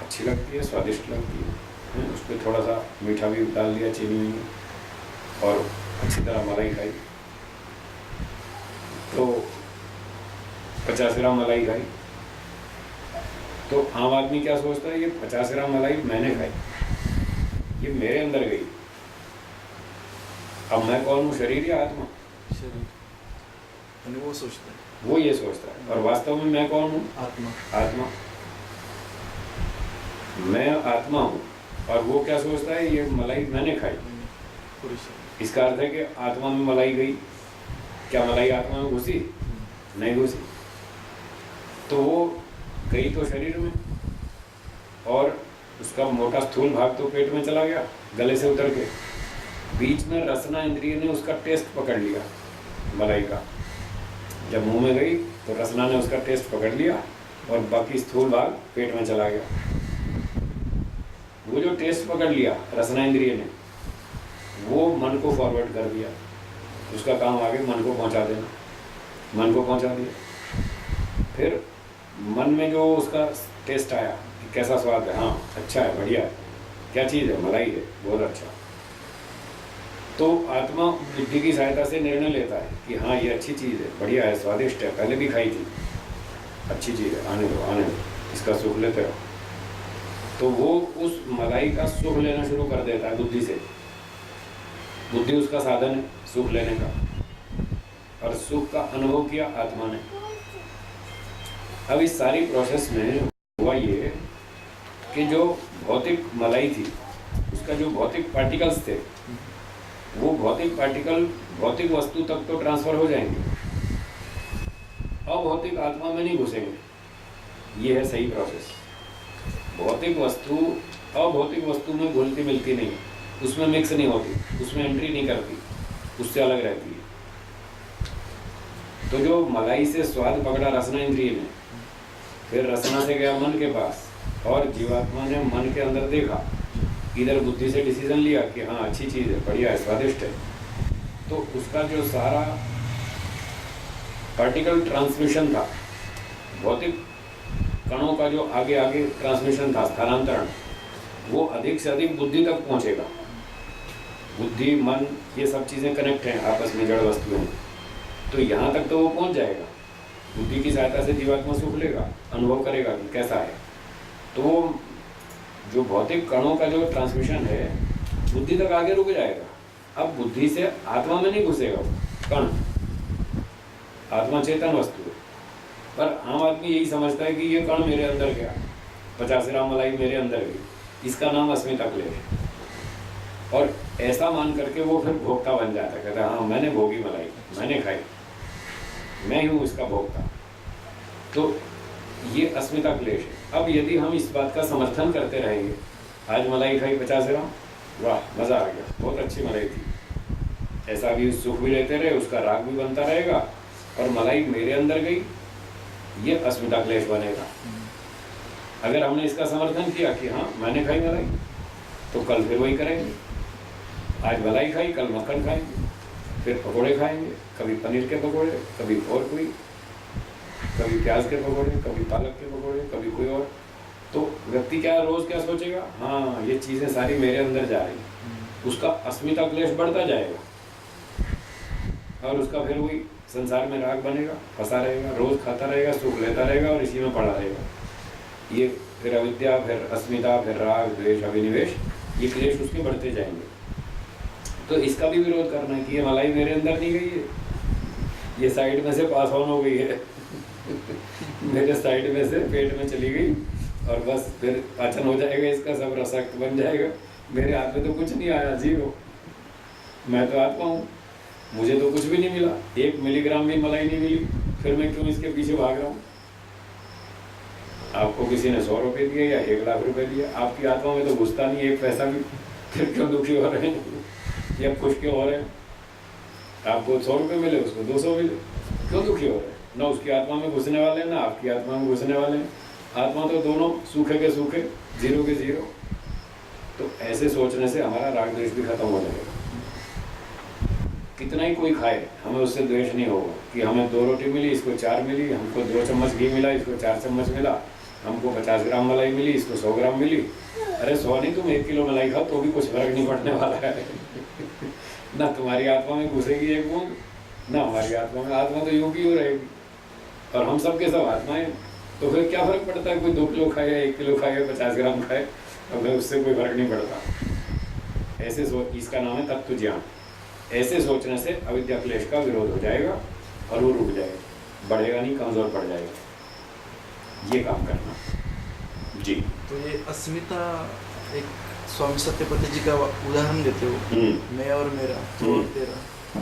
अच्छी लगती है, स्वादिष्ट लगती है, उस पर थोड़ा सा मीठा भी डाल दिया, चीनी में, और अच्छी तरह मलाई खाई, तो 50 ग्राम मलाई खाई। तो आम आदमी क्या सोचता है, ये 50 ग्राम मलाई मैंने खाई, ये मेरे अंदर गई। अब मैं कौन हूँ, शरीर या आत्मा? शरीर। वो सोचता है, वो ये सोचता है, और वास्तव में मैं कौन हूँ? आत्मा। आत्मा, मैं आत्मा हूँ। और वो क्या सोचता है, ये मलाई मैंने खाई। इसका अर्थ है कि आत्मा में मलाई गई। क्या मलाई आत्मा में घुसी? नहीं घुसी। तो वो गई तो शरीर में, और उसका मोटा स्थूल भाग तो पेट में चला गया, गले से उतर के। बीच में रसना इंद्रिय ने उसका टेस्ट पकड़ लिया मलाई का। जब मुंह में गई तो रसना ने उसका टेस्ट पकड़ लिया, और बाकी स्थूल भाग पेट में चला गया। वो जो टेस्ट पकड़ लिया रसना इंद्रिय ने, वो मन को फॉरवर्ड कर दिया। उसका काम आगे मन को पहुंचा देना, मन को पहुंचा दिया। फिर मन में जो उसका टेस्ट आया कि कैसा स्वाद है, हाँ अच्छा है, बढ़िया है, क्या चीज़ है, मलाई है, बहुत अच्छा। तो आत्मा बुद्धि की सहायता से निर्णय लेता है कि हाँ ये अच्छी चीज़ है, बढ़िया है, स्वादिष्ट है, पहले भी खाई थी, अच्छी चीज़ है, आने दो, इसका सुख लेते रहो। तो वो उस मलाई का सुख लेना शुरू कर देता है बुद्धि से। बुद्धि उसका साधन है सुख लेने का, और सुख का अनुभव किया आत्मा ने। अब इस सारी प्रोसेस में हुआ ये कि जो भौतिक मलाई थी, उसका जो भौतिक पार्टिकल्स थे, वो भौतिक पार्टिकल भौतिक वस्तु तक तो ट्रांसफर हो जाएंगे, अभौतिक आत्मा में नहीं घुसेंगे। ये है सही प्रोसेस। भौतिक वस्तु अभौतिक वस्तु में घुलती मिलती नहीं, उसमें मिक्स नहीं होती, उसमें एंट्री नहीं करती, उससे अलग रहती है। तो जो मलाई से स्वाद पकड़ा रसना इंद्रिय ने, फिर रसना से गया मन के पास, और जीवात्मा ने मन के अंदर देखा इधर बुद्धि से डिसीजन लिया कि हाँ अच्छी चीज़ है, बढ़िया है, स्वादिष्ट है, तो उसका जो सारा पार्टिकल ट्रांसमिशन था, भौतिक कणों का जो आगे आगे ट्रांसमिशन था, स्थानांतरण, वो अधिक से अधिक बुद्धि तक पहुंचेगा। बुद्धि, मन, ये सब चीज़ें कनेक्ट हैं आपस में, जड़ वस्तुएं, तो यहाँ तक तो वो पहुंच जाएगा। बुद्धि की सहायता से जीवात्मा सुख लेगा, अनुभव करेगा कि कैसा है। तो वो जो भौतिक कणों का जो ट्रांसमिशन है बुद्धि तक आगे रुक जाएगा। अब बुद्धि से आत्मा में नहीं घुसेगा वो कण, आत्मा चेतन वस्तु है। पर आम आदमी यही समझता है कि ये कण मेरे अंदर गया, 50 ग्राम मलाई मेरे अंदर गई, इसका नाम अस्मिता क्लेश है। और ऐसा मान करके वो फिर भोक्ता बन जाता है, कहता है हाँ मैंने भोगी मलाई, मैंने खाई, मैं ही हूँ इसका भोक्ता। तो ये अस्मिता क्लेश है। अब यदि हम इस बात का समर्थन करते रहेंगे, आज मलाई खाई 50 ग्राम, वाह मज़ा आ गया, बहुत अच्छी मलाई थी, ऐसा भी सुख भी लेते रहे, उसका राग भी बनता रहेगा, और मलाई मेरे अंदर गई, ये अस्मिता क्लेश बनेगा। अगर हमने इसका समर्थन किया कि हाँ मैंने खाई मलाई, तो कल फिर वही करेंगे, आज मलाई खाई, कल मक्खन खाएंगे, फिर पकोड़े खाएंगे, कभी पनीर के पकोड़े, कभी और कोई, कभी प्याज के पकोड़े, कभी पालक के पकोड़े, कभी कोई और। तो व्यक्ति क्या रोज़ क्या सोचेगा, हाँ ये चीज़ें सारी मेरे अंदर जा रही, उसका अस्मिता क्लेश बढ़ता जाएगा, और उसका फिर वही संसार में राग बनेगा, फंसा रहेगा, रोज़ खाता रहेगा, सुख लेता रहेगा, और इसी में पड़ा रहेगा। ये फिर अविद्या, फिर अस्मिता, फिर राग, द्वेष, अभिनिवेश, ये क्लेश उसके बढ़ते जाएंगे। तो इसका भी विरोध करना है कि ये मलाई मेरे अंदर नहीं गई है, ये साइड में से पास ऑन हो गई है मेरे साइड में से पेट में चली गई, और बस फिर पाचन हो जाएगा, इसका सब रसक्त बन जाएगा। मेरे हाथ में तो कुछ नहीं आया, जीरो, मैं तो आत्मा हूँ, मुझे तो कुछ भी नहीं मिला, 1 मिलीग्राम भी मलाई नहीं मिली, फिर मैं क्यों इसके पीछे भाग रहा हूँ। आपको किसी ने 100 रुपये दिए या 1 लाख रुपए दिए, आपकी आत्मा में तो घुसता नहीं 1 पैसा भी, फिर क्यों दुखी हो रहे हैं या खुश क्यों हो रहे हैं। आपको 100 रुपये मिले, उसको 200 मिले, क्यों दुखी हो रहे हैं। ना उसकी आत्मा में घुसने वाले हैं, ना आपकी आत्मा में घुसने वाले हैं, आत्मा तो दोनों सूखे के सूखे, जीरो के जीरो। तो ऐसे सोचने से हमारा राग द्वेष भी खत्म हो जाएगा। कितना ही कोई खाए, हमें उससे द्वेष नहीं होगा कि हमें 2 रोटी मिली, इसको 4 मिली, हमको 2 चम्मच घी मिला, इसको 4 चम्मच मिला, हमको 50 ग्राम मलाई मिली, इसको 100 ग्राम मिली। अरे 100 नहीं, तुम 1 किलो मलाई खाओ तो भी कुछ फर्क नहीं पड़ने वाला है ना तुम्हारी आत्मा में घुसेगी 1 बूंद, ना हमारी आत्मा में। आत्मा तो यूं की हो रहेगी, और हम सब के सब आत्माएं, तो फिर क्या फर्क पड़ता है, कोई 2 किलो खाए या 1 किलो खाए या 50 ग्राम खाए, तो फिर उससे कोई फर्क नहीं पड़ता। ऐसे सोच, इसका नाम है तत्व ज्ञान। ऐसे सोचने से अविद्या क्लेश का विरोध हो जाएगा, और वो रुक जाएगा, बढ़ेगा नहीं, कमजोर पड़ जाएगा। ये काम करना जी। तो ये अस्मिता, एक स्वामी सत्यपति जी का उदाहरण देते हो, मैं और मेरा, तू और तेरा,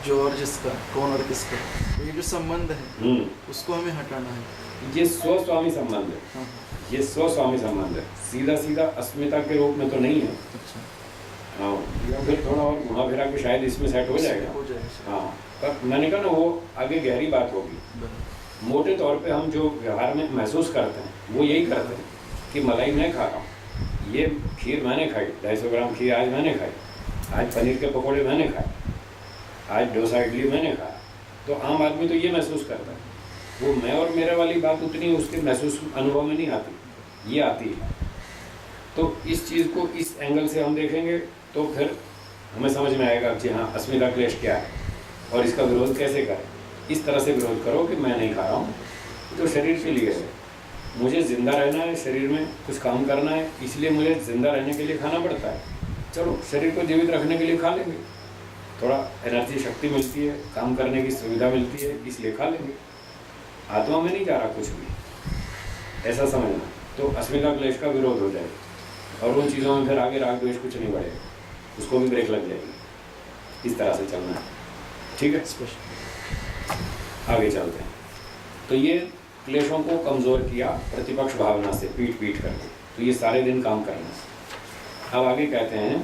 जो और जिसका, कौन और किसका, तो ये जो संबंध है उसको हमें हटाना है। ये स्वस्वामी संबंध है। हाँ। ये स्वस्वामी संबंध है, सीधा सीधा अस्मिता के रूप में तो नहीं है। अच्छा। हाँ, या फिर थोड़ा और घुमा फिरा के शायद इसमें सेट हो जाएगा। हाँ, पर मैंने कहा ना, वो आगे गहरी बात होगी। मोटे तौर पे हम जो व्यवहार में महसूस करते हैं वो यही करते हैं कि मलाई मैं खा रहा हूँ, ये खीर मैंने खाई, 250 ग्राम खीर आज मैंने खाई, आज पनीर के पकोड़े मैंने खाए, आज डोसा इडली मैंने खाया। तो आम आदमी तो ये महसूस करता है, वो मैं और मेरे वाली बात उतनी उसके महसूस अनुभव में नहीं आती, ये आती है। तो इस चीज़ को इस एंगल से हम देखेंगे तो फिर हमें समझ में आएगा कि हाँ अस्मिता क्लेश क्या है और इसका विरोध कैसे करें। इस तरह से विरोध करो कि मैं नहीं खा रहा हूँ, तो शरीर के लिए है, मुझे ज़िंदा रहना है, शरीर में कुछ काम करना है, इसलिए मुझे ज़िंदा रहने के लिए खाना पड़ता है। चलो शरीर को जीवित रखने के लिए खा लेंगे, थोड़ा एनर्जी शक्ति मिलती है, काम करने की सुविधा मिलती है, इसलिए खा लेंगे। आत्मा में नहीं जा रहा कुछ भी, ऐसा समझना। तो अस्मिता क्लेश का विरोध हो जाएगा और उन चीज़ों में फिर आगे राग द्वेष कुछ नहीं बढ़ेगा, उसको भी ब्रेक लग जाएगी। इस तरह से चलना है, ठीक है। आगे चलते हैं। तो ये क्लेशों को कमज़ोर किया प्रतिपक्ष भावना से, पीट पीट करके, तो ये सारे दिन काम करना। अब आगे कहते हैं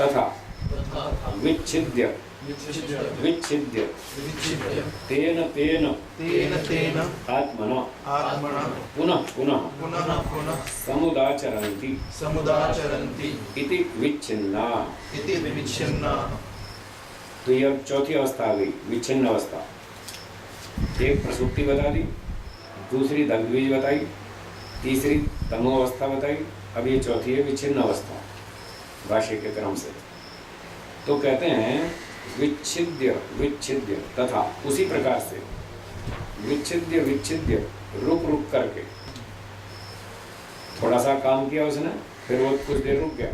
तथा विच्छिद्य विच्छिद्य विच्छिद्य विच्छिद्य तेन तेन तेन तेन आत्मना आत्मना पुनः पुनः पुनः पुनः समुदाचरन्ति समुदाचरन्ति इति विच्छिन्ना। इति विच्छिन्ना। तो यह चौथी अवस्था आ गई, विच्छिन्न अवस्था। एक प्रसुप्ति बता दी, दूसरी दग्धबीज बताई, तीसरी तमो अवस्था बताई, अब ये चौथी है विच्छिन्न अवस्था भाष्य के क्रम से। तो कहते हैं विच्छिद्य विच्छिद्य तथा उसी प्रकार से विच्छिद्य विच्छिद्य रुक रुक करके थोड़ा सा काम किया उसने, फिर वो कुछ देर रुक गया,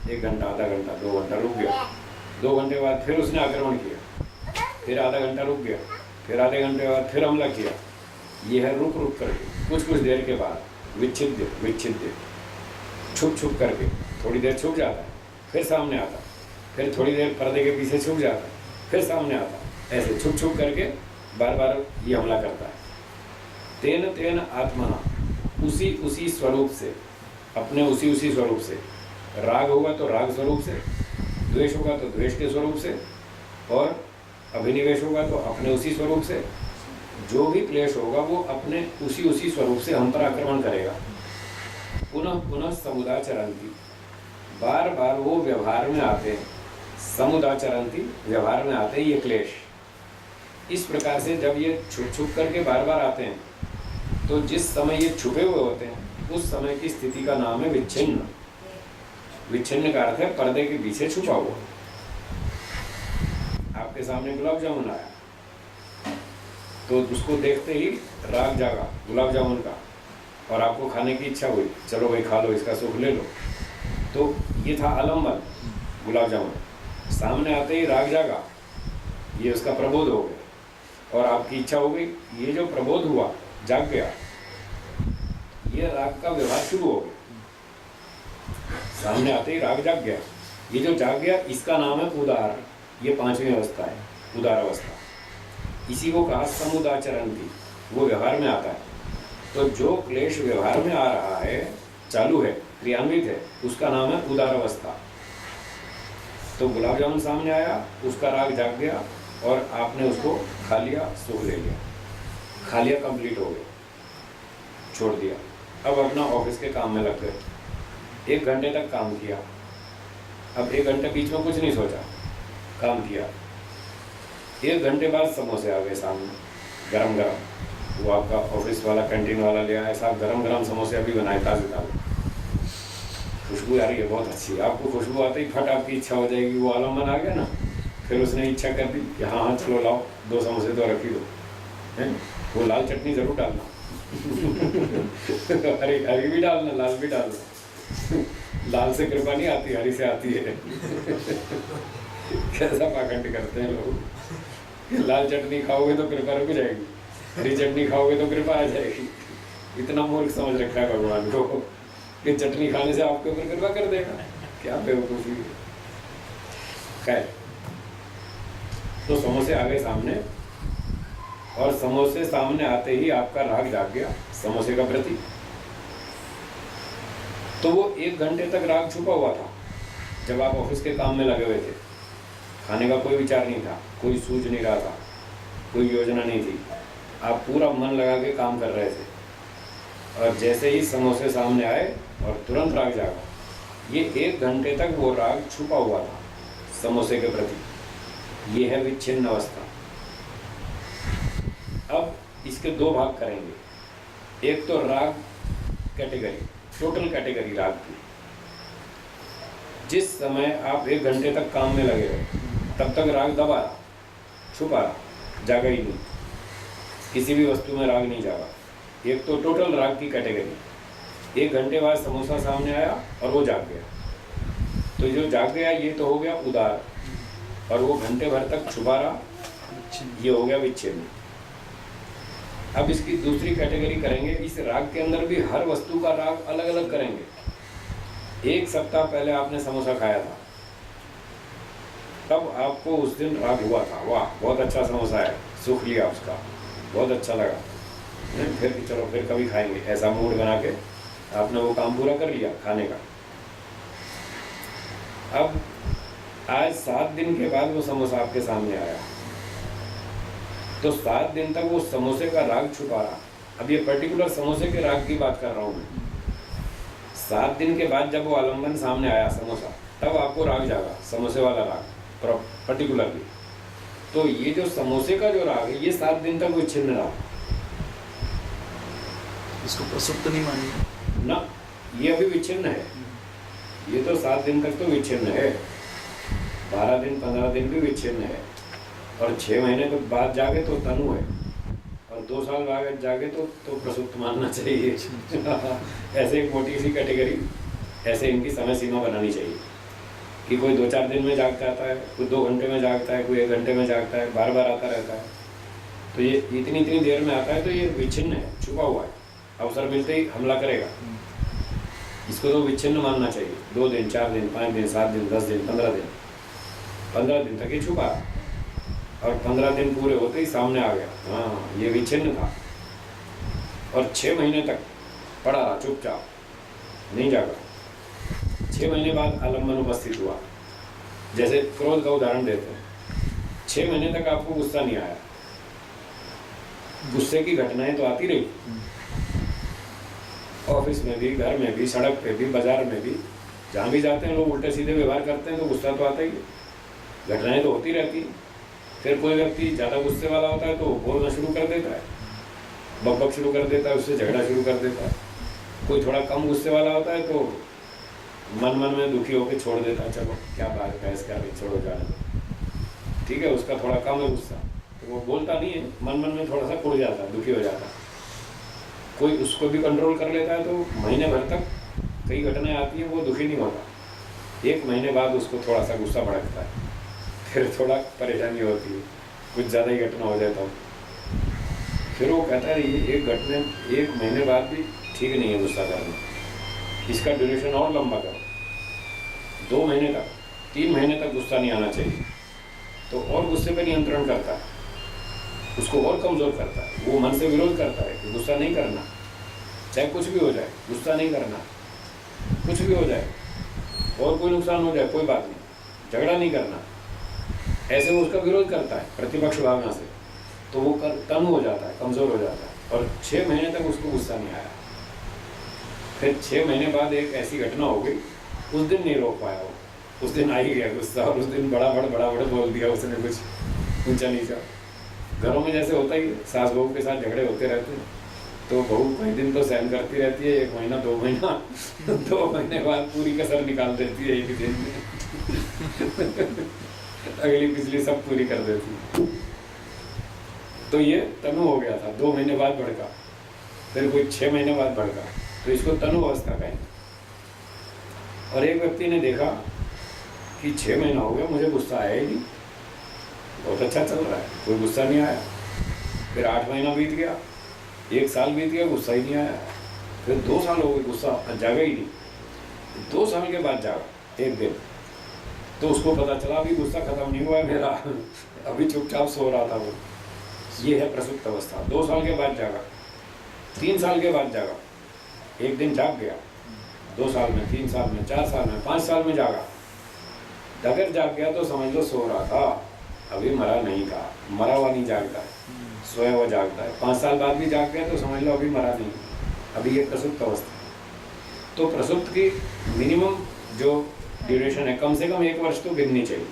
1 घंटा आधा घंटा 2 घंटा रुक गया, 2 घंटे बाद फिर उसने आक्रमण किया, फिर आधा घंटा रुक गया, फिर आधे घंटे बाद फिर हमला किया। यह है रुक रुक करके कुछ देर के बाद विच्छिद्य विच्छिद्य, छुप छुप करके थोड़ी देर छुप जाता है, फिर सामने आता, फिर थोड़ी देर पर्दे के पीछे छुप जाता है, फिर सामने आता, ऐसे छुप छुप करके बार बार ये हमला करता है। तेन तेन आत्मना, उसी उसी स्वरूप से, अपने उसी उसी स्वरूप से। राग होगा तो राग स्वरूप से, द्वेष होगा तो द्वेष के स्वरूप से, और अभिनिवेश होगा तो अपने उसी स्वरूप से। जो भी क्लेश होगा वो अपने उसी उसी स्वरूप से हम पर आक्रमण करेगा। पुनः पुनः समुदाचरन्ति, बार बार वो व्यवहार में आते हैं। समुदाचरन्ति, व्यवहार में आते हैं ये क्लेश। इस प्रकार से जब ये छुप छुप करके बार बार आते हैं, तो जिस समय ये छुपे हुए होते हैं उस समय की स्थिति का नाम है विच्छिन्न। विच्छिन्न का अर्थ है पर्दे के पीछे छुपा हुआ। आपके सामने गुलाब जामुन आया तो उसको देखते ही राग जागा गुलाब जामुन का, और आपको खाने की इच्छा हुई, चलो भाई खा लो, इसका सुख ले लो। तो ये था आलम्बन, गुलाब जामुन। सामने आते ही राग जागा, ये उसका प्रबोध हो गया, और आपकी इच्छा हो गई। ये जो प्रबोध हुआ, जाग गया, ये राग का व्यवहार शुरू हो गया। सामने आते ही राग जाग गया, ये जो जाग गया इसका नाम है उदार। ये 5वीं अवस्था है, उदार अवस्था। इसी को कहा समुदाचरन्ति, वो व्यवहार में आता है। तो जो क्लेश व्यवहार में आ रहा है, चालू है, क्रियान्वित है, उसका नाम है उदार अवस्था। तो गुलाब जामुन सामने आया, उसका राग जाग गया और आपने उसको खा लिया, सुख ले लिया, खा लिया, कंप्लीट हो गया, छोड़ दिया। अब अपना ऑफिस के काम में लग गए, 1 घंटे तक काम किया। अब 1 घंटे बीच में कुछ नहीं सोचा, काम किया। 1 घंटे बाद समोसे आ गए सामने, गरम गरम। वो आपका ऑफिस वाला, कैंटीन वाला ले आया, साहब गरम गरम समोसे अभी बनाए, ताज़े ताज़े, खुशबू आ रही है बहुत अच्छी। आपको खुशबू आते ही फट आपकी इच्छा हो जाएगी, वो आलम्बन आ गया ना, फिर उसने इच्छा कर दी कि हाँ हाँ चलो लाओ 2 समोसे तो रखी दो, है। वो लाल चटनी ज़रूर डालना हरी भी डालना, लाल भी डालना। लाल से कृपा नहीं आती, हरी से आती है। कैसा पाखंड करते हैं लोग। लाल चटनी खाओगे तो कृपा रुक जाएगी, हरी चटनी खाओगे तो कृपा आ जाएगी। इतना मूर्ख समझ रखा है भगवान को कि चटनी खाने से आपके ऊपर कृपा कर देगा। क्या बेवकूफ़ी है। खैर, तो समोसे आ गए सामने, और समोसे सामने आते ही आपका राग जाग गया समोसे का प्रति। तो वो 1 घंटे तक राग छुपा हुआ था जब आप ऑफिस के काम में लगे हुए थे। खाने का कोई विचार नहीं था, कोई सूझ नहीं रहा था, कोई योजना नहीं थी, आप पूरा मन लगा के काम कर रहे थे। और जैसे ही समोसे सामने आए और तुरंत राग जागा। ये 1 घंटे तक वो राग छुपा हुआ था समोसे के प्रति। ये है विच्छिन्न अवस्था। अब इसके 2 भाग करेंगे। एक तो राग कैटेगरी, टोटल कैटेगरी राग की। जिस समय आप 1 घंटे तक काम में लगे रहे, तब तक राग दबा रहा, छुपा रहा, जागा ही नहीं, किसी भी वस्तु में राग नहीं जागा। एक तो टोटल राग की कैटेगरी। 1 घंटे बाद समोसा सामने आया और वो जाग गया, तो जो जाग गया ये तो हो गया उदार, और वो घंटे भर तक छुपा रहा, ये हो गया विच्छिन्न। अब इसकी दूसरी कैटेगरी करेंगे। इस राग के अंदर भी हर वस्तु का राग अलग अलग करेंगे। 1 सप्ताह पहले आपने समोसा खाया था, तब आपको उस दिन राग हुआ था, वाह बहुत अच्छा समोसा है, सुख लिया उसका, बहुत अच्छा लगा, फिर चलो फिर कभी खाएंगे, ऐसा मूड बना के आपने वो काम पूरा कर लिया खाने का। अब आज 7 दिन के बाद वो समोसा आपके सामने आया, तो 7 दिन तक वो समोसे का राग छुपा रहा। अब ये पर्टिकुलर समोसे के राग की बात कर रहा हूँ मैं। 7 दिन के बाद जब वो आलम्बन सामने आया समोसा, तब आपको राग जागा, समोसे वाला राग पर्टिकुलरली। तो ये जो समोसे का जो राग है, ये 7 दिन तक विच्छिन्न रहा इसको प्रसुप्त नहीं मानिए ना, ये अभी विच्छिन्न है। ये तो 7 दिन तक तो विच्छिन्न है, 12 दिन 15 दिन भी विच्छिन्न है, और 6 महीने तो बाद जागे तो तनु है, और 2 साल बाद जागे तो प्रसुप्त मानना चाहिए। ऐसे एक मोटी सी कैटेगरी, ऐसे इनकी समय सीमा बनानी चाहिए कि कोई 2-4 दिन में जाग जाता है, कोई 2 घंटे में जागता है, कोई 1 घंटे में जागता है, बार बार आता रहता है। तो ये इतनी देर में आता है, तो ये विच्छिन्न है, छुपा हुआ है, अवसर मिलते ही हमला करेगा। इसको तो विच्छिन्न मानना चाहिए। 2 दिन 4 दिन 5 दिन 7 दिन 10 दिन 15 दिन, 15 दिन तक ये छुपा, और 15 दिन पूरे होते ही सामने आ गया, हाँ ये विच्छिन्न था। और 6 महीने तक पड़ा रहा चुपचाप, नहीं जागा। 6 महीने बाद आलम्बन उपस्थित हुआ। जैसे क्रोध का उदाहरण देते हैं, 6 महीने तक आपको गुस्सा नहीं आया, गुस्से की घटनाएं तो आती रही, ऑफिस में भी, घर में भी, सड़क पे भी, बाजार में भी, जहाँ भी जाते हैं लोग उल्टे सीधे व्यवहार करते हैं, तो गुस्सा तो आता ही है, घटनाएं तो होती रहती हैं। फिर कोई व्यक्ति ज़्यादा गुस्से वाला होता है तो बोलना शुरू कर देता है, बकबक शुरू कर देता है, उससे झगड़ा शुरू कर देता है। कोई थोड़ा कम गुस्से वाला होता है तो मन में दुखी होकर छोड़ देता है, चलो क्या बात है, इसका भी छोड़ो जाने दो, ठीक है, उसका थोड़ा कम है गुस्सा, तो वो बोलता नहीं है, मन में थोड़ा सा कुड़ जाता है, दुखी हो जाता है। कोई उसको भी कंट्रोल कर लेता है, तो महीने भर तक कई घटनाएं आती हैं, वो दुखी नहीं होता। 1 महीने बाद उसको थोड़ा सा गुस्सा भड़कता है, फिर थोड़ा परेशानी होती है, कुछ ज़्यादा ही घटना हो जाता है, फिर वो कहता है ये 1 महीने बाद भी ठीक नहीं है गुस्सा करना, इसका ड्यूरेशन और लंबा करो, 2 महीने तक, 3 महीने तक गुस्सा नहीं आना चाहिए। तो और गुस्से पर नियंत्रण करता है, उसको और कमज़ोर करता है। वो मन से विरोध करता है कि गुस्सा नहीं करना, चाहे कुछ भी हो जाए, गुस्सा नहीं करना, कुछ भी हो जाए और कोई नुकसान हो जाए कोई बात नहीं, झगड़ा नहीं करना, ऐसे वो उसका विरोध करता है प्रतिपक्ष भावना से। तो वो तनु हो जाता है, कमज़ोर हो जाता है, और 6 महीने तक उसको गुस्सा नहीं आया। फिर 6 महीने बाद एक ऐसी घटना हो गई, उस दिन नहीं रोक पाया वो, उस दिन आ ही गया गुस्सा, और उस दिन बड़ा बड़ बोल दिया उसने, कुछ ऊंचा नीचा। घरों में जैसे होता ही, सास बहू के साथ झगड़े होते रहते हैं, तो बहू कई दिन तो सहन करती रहती है, 1 महीना 2 महीना 2 महीने बाद पूरी कसर निकाल देती है 1 दिन में। अगली पिछली सब पूरी कर देती है। तो ये तनु हो गया था, 2 महीने बाद भड़का, फिर कोई 6 महीने बाद भड़का, तो इसको तनु अवस्था कहेंगे। और एक व्यक्ति ने देखा कि 6 महीना हो गया, मुझे गुस्सा आया ही नहीं, बहुत अच्छा चल रहा है, कोई गुस्सा नहीं आया। फिर 8 महीना बीत गया, 1 साल बीत गया, गुस्सा ही नहीं आया। फिर 2 साल हो गए, गुस्सा जागा ही नहीं। 2 साल के बाद जागा एक दिन, तो उसको पता चला अभी गुस्सा खत्म नहीं हुआ है मेरा, अभी चुपचाप सो रहा था वो। ये है प्रसुप्त अवस्था। 2 साल के बाद जागा, 3 साल के बाद जागा, एक दिन जाग गया, 2 साल में, 3 साल में, 4 साल में, 5 साल में जागा। अगर जाग गया तो समझ लो सो रहा था, अभी मरा नहीं था। मरा हुआ नहीं जागता है, सोया हुआ जागता है। 5 साल बाद भी जाग गया तो समझ लो अभी मरा नहीं, अभी ये प्रसुप्त अवस्था है। तो प्रसुप्त की मिनिमम जो ड्यूरेशन है, कम से कम 1 वर्ष तो गिननी चाहिए।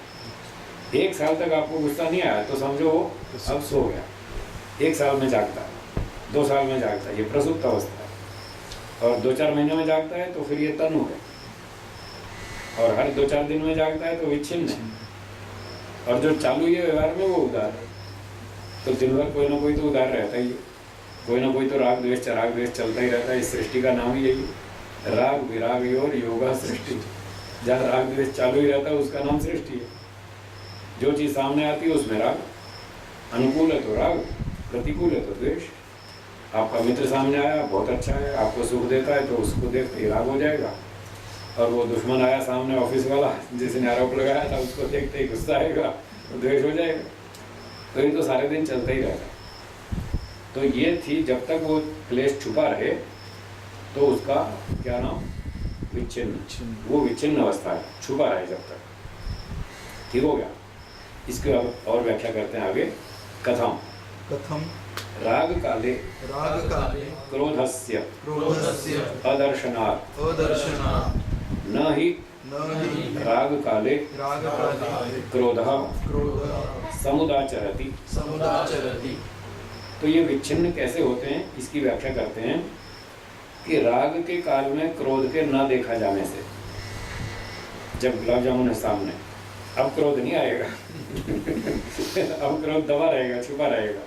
1 साल तक आपको गुस्सा नहीं आया तो समझो वो अब सो गया। 1 साल में जागता है, 2 साल में जागता है, ये प्रसुप्त अवस्था है। और 2-4 महीने में जागता है तो फिर ये तनु है, और हर 2-4 दिन में जागता है तो विच्छिन्न है। और जो चालू ये व्यवहार में वो उदार है। तो दिन भर कोई ना कोई तो उदार रहता ही है, कोई ना कोई तो राग द्वेष चलता ही रहता है। इस सृष्टि का नाम ही यही, राग विराग और योगा सृष्टि। जहाँ राग द्वेष चालू ही रहता है उसका नाम सृष्टि है। जो चीज़ सामने आती है उसमें राग, अनुकूल है तो राग, प्रतिकूल है तो द्वेष। आपका मित्र सामने आया, बहुत अच्छा है, आपको सुख देता है तो उसको देखते ही राग हो जाएगा। और वो दुश्मन आया सामने, ऑफिस वाला जिसने आरोप लगाया था, उसको देखते ही गुस्सा आएगा तो द्वेष हो जाएगा। तो ये तो सारे दिन चलता ही रहता है। तो ये थी, जब तक वो क्लेश छुपा रहे तो उसका क्या नाम, विच्छिन्न। वो विच्छिन्न अवस्था है, छुपा रहे जब तक। ठीक हो गया। इसके अब और व्याख्या करते हैं आगे। कथम कथम राग काले राग काले क्रोधस्य क्रोधस्य अदर्शनात् अदर्शनात् न हि न हि राग काले राग काले क्रोधः क्रोधः समुदाचरति। समुदाचरति। तो ये विच्छिन्न कैसे होते हैं, इसकी व्याख्या करते हैं कि राग के काल में क्रोध के न देखा जाने से, जब गुलाब जामुन है सामने, अब क्रोध नहीं आएगा अब क्रोध दबा रहेगा, छुपा रहेगा।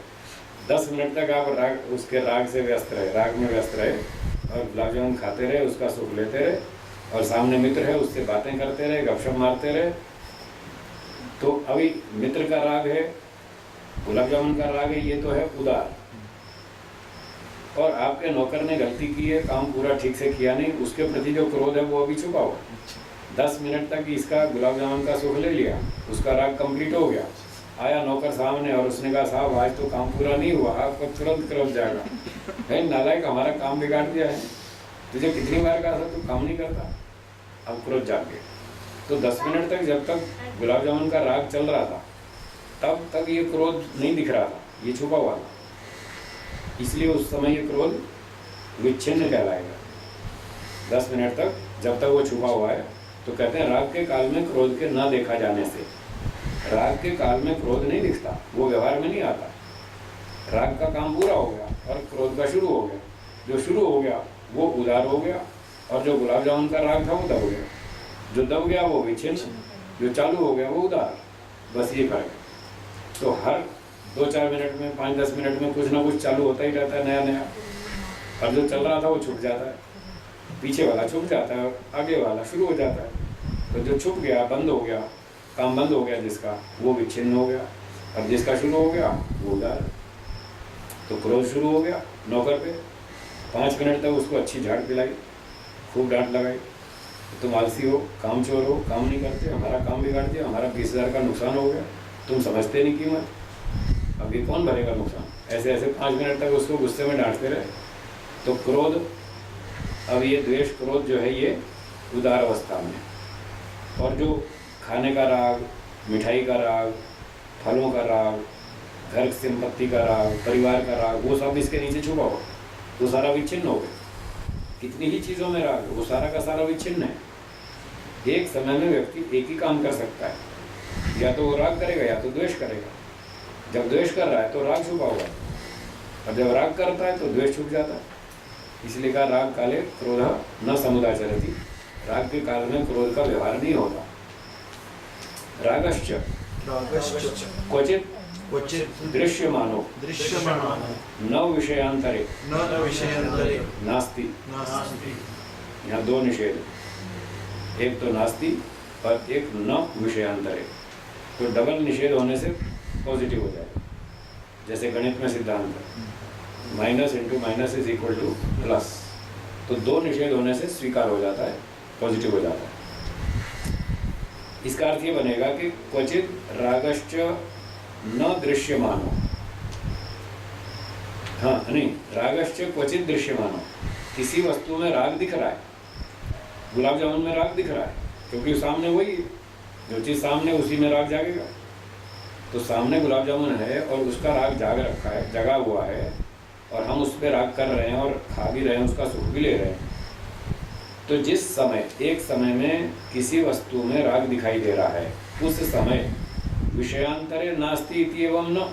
10 मिनट तक आप राग, उसके राग से व्यस्त रहे, राग में व्यस्त रहे और गुलाब जामुन खाते रहे, उसका सुख लेते रहे, और सामने मित्र है उससे बातें करते रहे, गपशप मारते रहे। तो अभी मित्र का राग है, गुलाब जामुन का राग है, ये तो है उदार। और आपके नौकर ने गलती की है, काम पूरा ठीक से किया नहीं, उसके प्रति जो क्रोध है वो अभी छुपा हुआ। 10 मिनट तक इसका गुलाब जामुन का सुख ले लिया, उसका राग कंप्लीट हो गया। आया नौकर सामने और उसने कहा साहब आज तो काम पूरा नहीं हुआ, आपको तुरंत क्रोध जाएगा, भाई नालायक हमारा काम बिगाड़ दिया है, तुझे कितनी बार कहा था तू काम नहीं करता, अब क्रोध जाग गया। तो 10 मिनट तक जब तक गुलाब जामुन का राग चल रहा था तब तक ये क्रोध नहीं दिख रहा था, ये छुपा हुआ था, इसलिए उस समय ये क्रोध विच्छिन्न कहलाएगा। 10 मिनट तक जब तक वो छुपा हुआ है, तो कहते हैं राग के काल में क्रोध के न देखा जाने से। राग के काल में क्रोध नहीं दिखता, वो व्यवहार में नहीं आता। राग का काम पूरा हो गया और क्रोध का शुरू हो गया। जो शुरू हो गया वो उदार हो गया, और जो गुलाब जामुन का राग था वो दब गया। जो दब गया वो विच्छिन्न, जो चालू हो गया वो उदार। बस ये फर्क है। तो हर 2-4 मिनट में, 5-10 मिनट में कुछ ना कुछ चालू होता ही रहता है नया नया। और जो चल रहा था वो छुप जाता है, पीछे वाला छुप जाता है और आगे वाला शुरू हो जाता है। तो जो छुप गया, बंद हो गया, काम बंद हो गया जिसका, वो विच्छिन्न हो गया, और जिसका शुरू हो गया वो उदार। तो क्रोध शुरू हो गया नौकर पे, 5 मिनट तक उसको अच्छी झाड़ पिलाई, खूब डांट लगाई, तुम आलसी हो, काम चोर हो, काम नहीं करते, हमारा काम बिगाड़ दिया, हमारा 20,000 का नुकसान हो गया, तुम समझते नहीं कीमत, अभी कौन भरेगा नुकसान। ऐसे ऐसे 5 मिनट तक उसको गुस्से में डांटते रहे। तो क्रोध, अब ये द्वेष क्रोध जो है ये उदार अवस्था में। और जो खाने का राग, मिठाई का राग, फलों का राग, घर संपत्ति का राग, परिवार का राग, वो सब इसके नीचे छुपा हो, वो सारा विच्छिन्न हो गया। कितनी ही चीज़ों में राग, वो सारा का सारा विच्छिन्न है। एक समय में व्यक्ति एक ही काम कर सकता है, या तो वो राग करेगा या तो द्वेष करेगा। जब द्वेष कर रहा है तो राग छुपा हुआ है, और जब राग करता है तो द्वेष छुप जाता है। इसलिए कहा राग काले क्रोध न समुदाचरति। राग के काल में क्रोध का व्यवहार नहीं होता। रागश्च क्वचित क्वचित् दृश्यमानो दृश्यमानो न विषयांतरे न विषयांतरे नास्ति। नास्ति। यहाँ 2 निषेध, एक तो नास्ति और एक न विषयांतरे। तो डबल निषेध होने से पॉजिटिव हो जाएगा। जैसे गणित में सिद्धांत है, minus into minus is equal two plus. तो 2 निषेध होने से स्वीकार हो जाता है, पॉजिटिव हो जाता है। इसका अर्थ ये बनेगा कि क्वचित रागश्च न दृश्यमानो, हाँ नहीं, रागश्च क्वचित दृश्यमानो, किसी वस्तु में राग दिख रहा है। गुलाब जामुन में राग दिख रहा है क्योंकि सामने वही है, जो चीज़ सामने उसी में राग जागेगा। तो सामने गुलाब जामुन है और उसका राग जाग रखा है, जगा हुआ है, और हम उस पर राग कर रहे हैं और खा भी रहे हैं, उसका सुख भी ले रहे हैं। तो जिस समय, एक समय में किसी वस्तु में राग दिखाई दे रहा है, उस समय विषयांतरे नास्ति इति एवं न।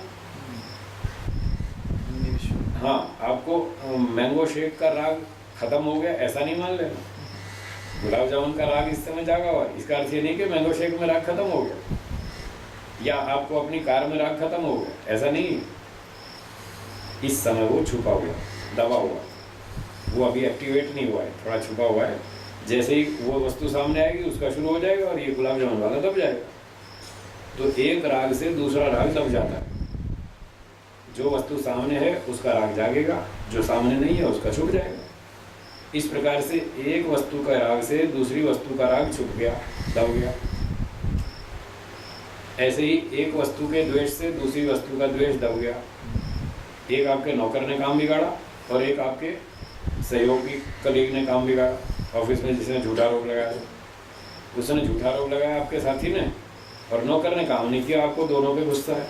हाँ, आपको मैंगो शेक का राग खत्म हो गया ऐसा नहीं मान लेना। गुलाब जामुन का राग इस समय जागा हुआ, इसका अर्थ ये नहीं कि मैंगो शेक में राग खत्म हो गया, या आपको अपनी कार में राग खत्म हो गया, ऐसा नहीं। इस समय वो छुपा हुआ, दबा हुआ, वो अभी एक्टिवेट नहीं हुआ है, थोड़ा छुपा हुआ है। जैसे ही वो वस्तु सामने आएगी उसका शुरू हो जाएगा और ये गुलाब जामुन वाला दब जाएगा। तो एक राग से दूसरा राग दब जाता है। जो वस्तु सामने है उसका राग जागेगा, जो सामने नहीं है उसका छुप जाएगा। इस प्रकार से एक वस्तु का राग से दूसरी वस्तु का राग छुप गया, दब गया। ऐसे ही एक वस्तु के द्वेष से दूसरी वस्तु का द्वेष दब गया। एक आपके नौकर ने काम बिगाड़ा और एक आपके सहयोगी कलीग ने काम बिगाड़ा। ऑफिस में जिसने झूठा आरोप लगाया, उसने झूठा आरोप लगाया आपके साथी ने, और नौकर ने काम नहीं किया, आपको दोनों पे गुस्सा है।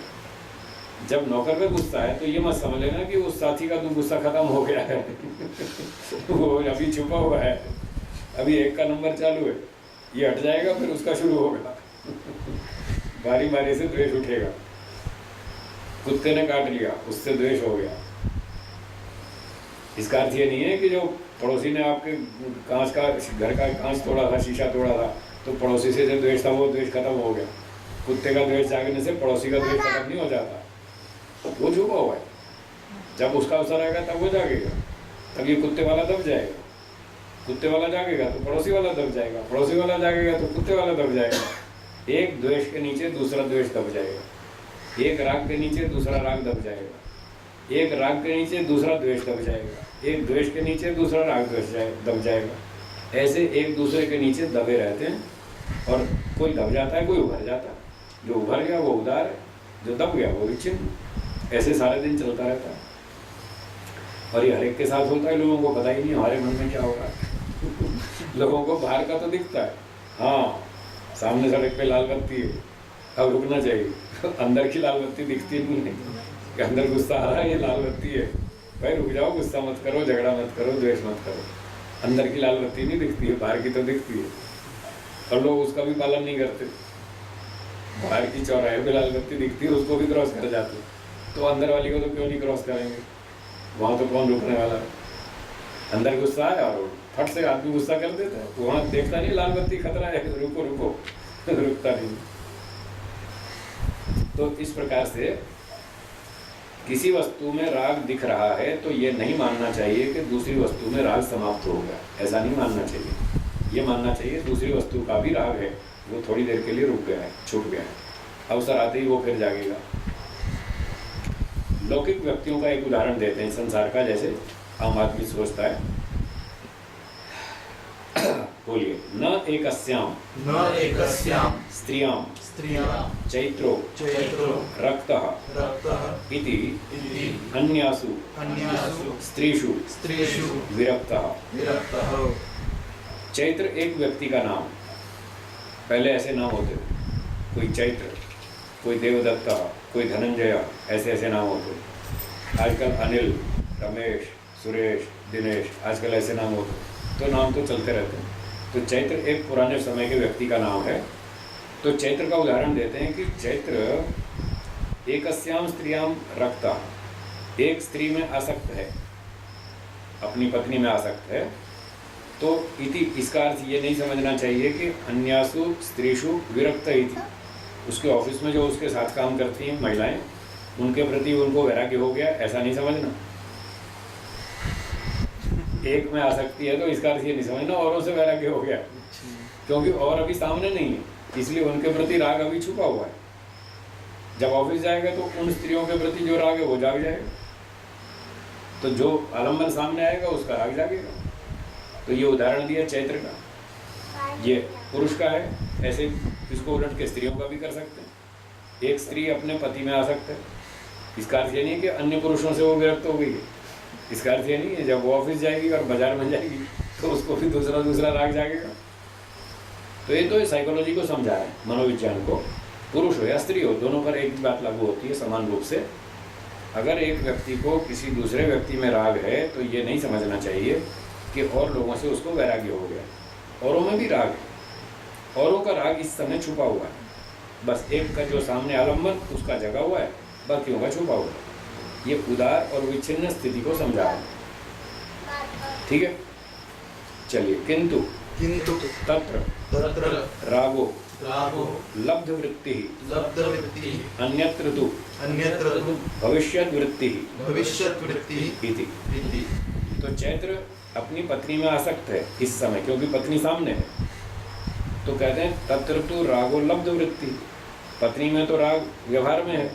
जब नौकर पे गुस्सा है तो ये मत समझ लेना कि उस साथी का गुस्सा खत्म हो गया है वो अभी छुपा हुआ है, अभी एक का नंबर चालू है, ये हट जाएगा फिर उसका शुरू होगा बारी बारी से द्वेष उठेगा। कुत्ते ने काट लिया, उससे द्वेष हो गया। इसका अर्थ ये नहीं है कि जो पड़ोसी ने आपके कांच का घर का कांच तोड़ा था, शीशा तोड़ा था, तो पड़ोसी से जो द्वेष था वो द्वेष खत्म हो गया। कुत्ते का द्वेष जागने से पड़ोसी का द्वेष खत्म नहीं हो जाता, वो छुपा हुआ है। जब उसका अवसर आएगा तब वो जागेगा, तब ये कुत्ते वाला दब जाएगा। कुत्ते वाला जागेगा तो पड़ोसी वाला दब जाएगा, पड़ोसी वाला जागेगा तो कुत्ते वाला दब जाएगा। एक द्वेष के नीचे दूसरा द्वेष दब जाएगा, एक राग के नीचे दूसरा राग दब जाएगा, एक राग के नीचे दूसरा द्वेष दब जाएगा, एक द्वेष के नीचे दूसरा राग दब जाएगा। ऐसे एक दूसरे के नीचे दबे रहते हैं और कोई दब जाता है, कोई उभर जाता है। जो उभर गया वो उदार है, जो दब गया वो विच्छिन्न। ऐसे सारे दिन चलता रहता है और ये हर एक के साथ होता है। लोगों को पता ही नहीं हमारे मन में क्या हो रहा है लोगों को बाहर का तो दिखता है, हाँ सामने सड़क पे लाल बत्ती है, अब रुकना चाहिए अंदर की लाल बत्ती दिखती नहीं है कि अंदर गुस्सा आ रहा है, ये लाल बत्ती है, भाई रुक जाओ, गुस्सा मत करो, झगड़ा मत करो, द्वेष मत करो। अंदर की लाल बत्ती नहीं दिखती है, बाहर की तो दिखती है और लोग उसका भी पालन नहीं करते। बाहर की चौराहे पे लाल बत्ती दिखती है, उसको भी क्रॉस कर जाते, तो अंदर वाली को तो क्यों नहीं क्रॉस करेंगे, वहाँ तो कौन रुकने वाला है। अंदर गुस्सा है और फट से आदमी गुस्सा कर देता है, वहाँ देखता नहीं लाल बत्ती खतरा है, रुको रुको रुकता नहीं। तो इस प्रकार से किसी वस्तु में राग दिख रहा है तो ये नहीं मानना चाहिए कि दूसरी वस्तु में राग समाप्त हो गया, ऐसा नहीं मानना चाहिए। ये मानना चाहिए दूसरी वस्तु का भी राग है, वो थोड़ी देर के लिए रुक गया है, छूट गया है, अवसर आते ही वो फिर जागेगा। लौकिक व्यक्तियों का एक उदाहरण देते हैं संसार का, जैसे आम आदमी सोचता है। बोलिए, न एकस्याम स्त्रियाम चैत्रो रक्तः इति अन्यासु स्त्रीषु विरक्तः। चैत्र एक व्यक्ति का नाम, पहले ऐसे नाम होते थे, कोई चैत्र, कोई देवदत्ता, कोई धनंजय, ऐसे ऐसे नाम होते। आजकल अनिल, रमेश, सुरेश, दिनेश, आजकल ऐसे नाम होते, तो नाम तो चलते रहते हैं। तो चैत्र एक पुराने समय के व्यक्ति का नाम है। तो चैत्र का उदाहरण देते हैं कि चैत्र एकस्याम स्त्रियाम रक्ता, एक स्त्री में आसक्त है, अपनी पत्नी में आसक्त है। तो इति, इसका अर्थ ये नहीं समझना चाहिए कि अन्यासु स्त्रीषु विरक्त इति, उसके ऑफिस में जो उसके साथ काम करती हैं महिलाएं, उनके प्रति उनको वैराग्य हो गया, ऐसा नहीं समझना। एक में आसक्ति है तो इसका अर्थ ये नहीं समझना औरों से वैराग्य हो गया, क्योंकि और अभी सामने नहीं है, इसलिए उनके प्रति राग अभी छुपा हुआ है। जब ऑफिस जाएगा तो उन स्त्रियों के प्रति जो राग है वो जाग जाएगा, तो जो आलम्बन सामने आएगा उसका राग जागेगा। तो ये उदाहरण दिया चैत्र का, ये पुरुष का है। ऐसे इसको उलट के स्त्रियों का भी कर सकते हैं। एक स्त्री अपने पति में आसक्त है, इसका अर्थ ये नहीं कि अन्य पुरुषों से वो विरक्त हो गई है, इसका अर्थ ये नहीं है जब वो ऑफिस जाएगी और बाजार में जाएगी तो उसको भी दूसरा राग जागेगा। तो ये तो साइकोलॉजी को समझा है, मनोविज्ञान को। पुरुष हो या स्त्री हो, दोनों पर एक बात लागू होती है समान रूप से। अगर एक व्यक्ति को किसी दूसरे व्यक्ति में राग है तो ये नहीं समझना चाहिए कि और लोगों से उसको वैराग्य हो गया। औरों में भी राग है, औरों का राग इस समय छुपा हुआ है, बस एक का जो सामने आलम्बन उसका जगा हुआ है, बाकियों का छुपा हुआ है। ये उदार और विच्छिन्न स्थिति को समझा है, ठीक है। चलिए, किंतु तत्र रागो लब्ध वृत्ति अन्यत्र तु भविष्यत् वृत्ति इति। तो चैत्र अपनी पत्नी में आसक्त है इस समय, क्योंकि पत्नी सामने है, तो कहते हैं तत्र तु रागो लब्ध वृत्ति, पत्नी में तो राग व्यवहार में है,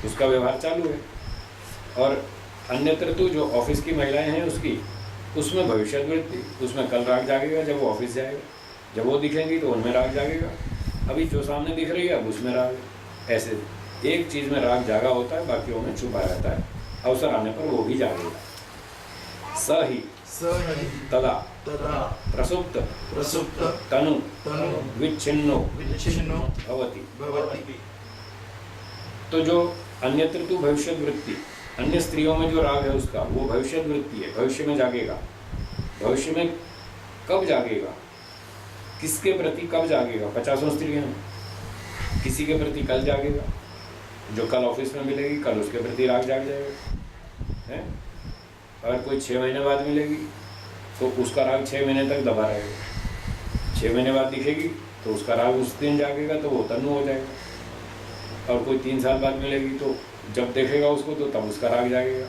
उसका व्यवहार चालू है। और अन्यत्र तु, जो ऑफिस की महिलाएं हैं उसकी, उसमें भविष्यत वृत्ति, उसमें कल राग जागेगा जब वो ऑफिस जाएगा, जब वो दिखेंगी तो उनमें राग जागेगा। अभी जो सामने दिख रही है अब उसमें राग है। ऐसे एक चीज़ में राग जागा होता है, बाकियों में छुपा रहता है, अवसर आने पर वो भी जागेगा। स हि स हि तदा तदा प्रसुप्त प्रसुप्त तनु तनु विच्छिन्नो विच्छिन्नो भवति। भवति। तो जो अन्यत्र तु भविष्य वृत्ति, अन्य स्त्रियों में जो राग है उसका, वो भविष्य वृत्ति है, भविष्य में जागेगा। भविष्य में कब जागेगा, किसके प्रति कब जागेगा? 50 स्त्रियां हैं, किसी के प्रति कल जागेगा, जो कल ऑफिस में मिलेगी कल उसके प्रति राग जाग जाएगा, है? अगर कोई 6 महीने बाद मिलेगी तो उसका राग 6 महीने तक दबा रहेगा। 6 महीने बाद दिखेगी तो उसका राग उस दिन जागेगा, तो वो तनु हो जाएगा। और कोई 3 साल बाद मिलेगी तो जब देखेगा उसको तो तब उसका राग जागेगा,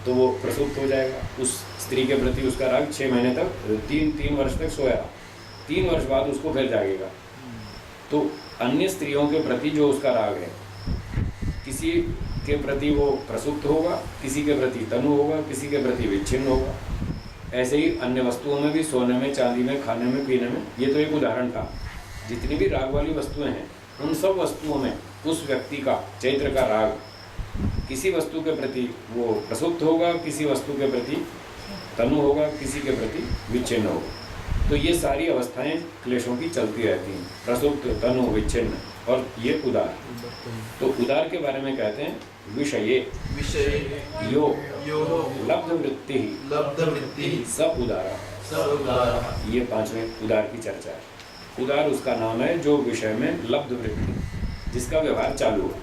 तो वो प्रसुप्त हो जाएगा। उस स्त्री के प्रति उसका राग 6 महीने तक, 3 वर्ष तक सोया, 3 वर्ष बाद उसको फिर जागेगा। तो अन्य स्त्रियों के प्रति जो उसका राग है, किसी के प्रति वो प्रसुप्त होगा, किसी के प्रति तनु होगा, किसी के प्रति विच्छिन्न होगा। ऐसे ही अन्य वस्तुओं में भी, सोने में, चांदी में, खाने में, पीने में, ये तो एक उदाहरण था। जितनी भी राग वाली वस्तुएं हैं, उन सब वस्तुओं में उस व्यक्ति का, चैत्र का राग किसी वस्तु के प्रति वो प्रसुप्त होगा, किसी वस्तु के प्रति तनु होगा, किसी के प्रति विच्छिन्न होगा। तो ये सारी अवस्थाएं क्लेशों की चलती रहती हैं, प्रसुप्त, तनु, विच्छिन्न और ये उदार। तो उदार के बारे में कहते हैं विषये विषये यो यो लब्ध वृत्ति लब्ध वृत्ति सब उदारा। स उदारा। ये 5वें उदार की चर्चा है। उदार उसका नाम है जो विषय में लब्ध वृत्ति, जिसका व्यवहार चालू है।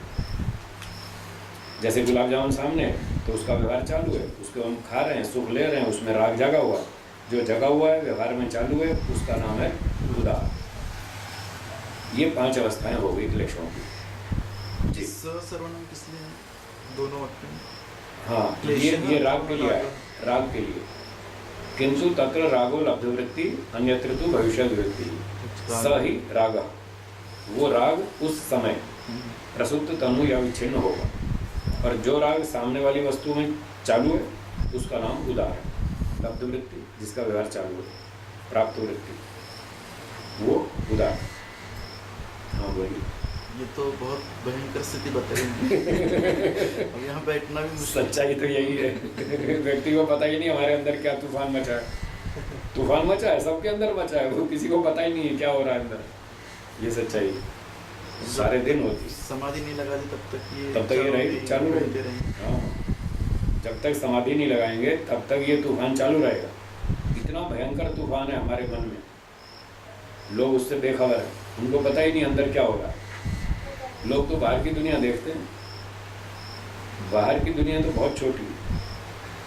जैसे गुलाब जामुन सामने है तो उसका व्यवहार चालू है, उसको हम खा रहे हैं, सुख ले रहे हैं, उसमें राग जगा हुआ है। जो जगा हुआ है, व्यवहार में चालू है, उसका नाम है उदार। ये 5 अवस्थाएं हो गई क्लेशों की। जी। स सर्वनाम किस लिए है? दोनों वाक्य में। हाँ, ये राग के लिए है, राग के लिए। किंतु तत्र रागो लब्धवृत्ति अन्यत्र तु भविष्य वृत्ति स ही राग। वो राग उस समय प्रसुप्त, तनु या विच्छिन्न होगा। और जो राग सामने वाली वस्तु में चालू है, उसका नाम उदार है। लब्ध वृत्ति, जिसका व्यवहार चालू है, प्राप्त वृत्ति, वो उदार। हाँ बोलिए। ये तो बहुत भयंकर स्थिति बताई। अब यहाँ बैठना भी मुश्किल। सच्चाई तो यही है। व्यक्ति को पता ही नहीं हमारे अंदर क्या तूफान मचा है। तूफान मचा है, सबके अंदर मचा है, वो किसी को पता ही नहीं है क्या हो रहा है अंदर। ये सच्चाई सारे दिन होती। समाधि नहीं लगा दी तब तक ये रहेगी, चालू रहेगी। हाँ, जब तक समाधि नहीं लगाएंगे तब तक ये तूफान चालू रहेगा। इतना भयंकर तूफान है हमारे मन में, लोग उससे बेखबर हैं, उनको पता ही नहीं अंदर क्या हो रहा है। लोग तो बाहर की दुनिया देखते हैं, बाहर की दुनिया तो बहुत छोटी है,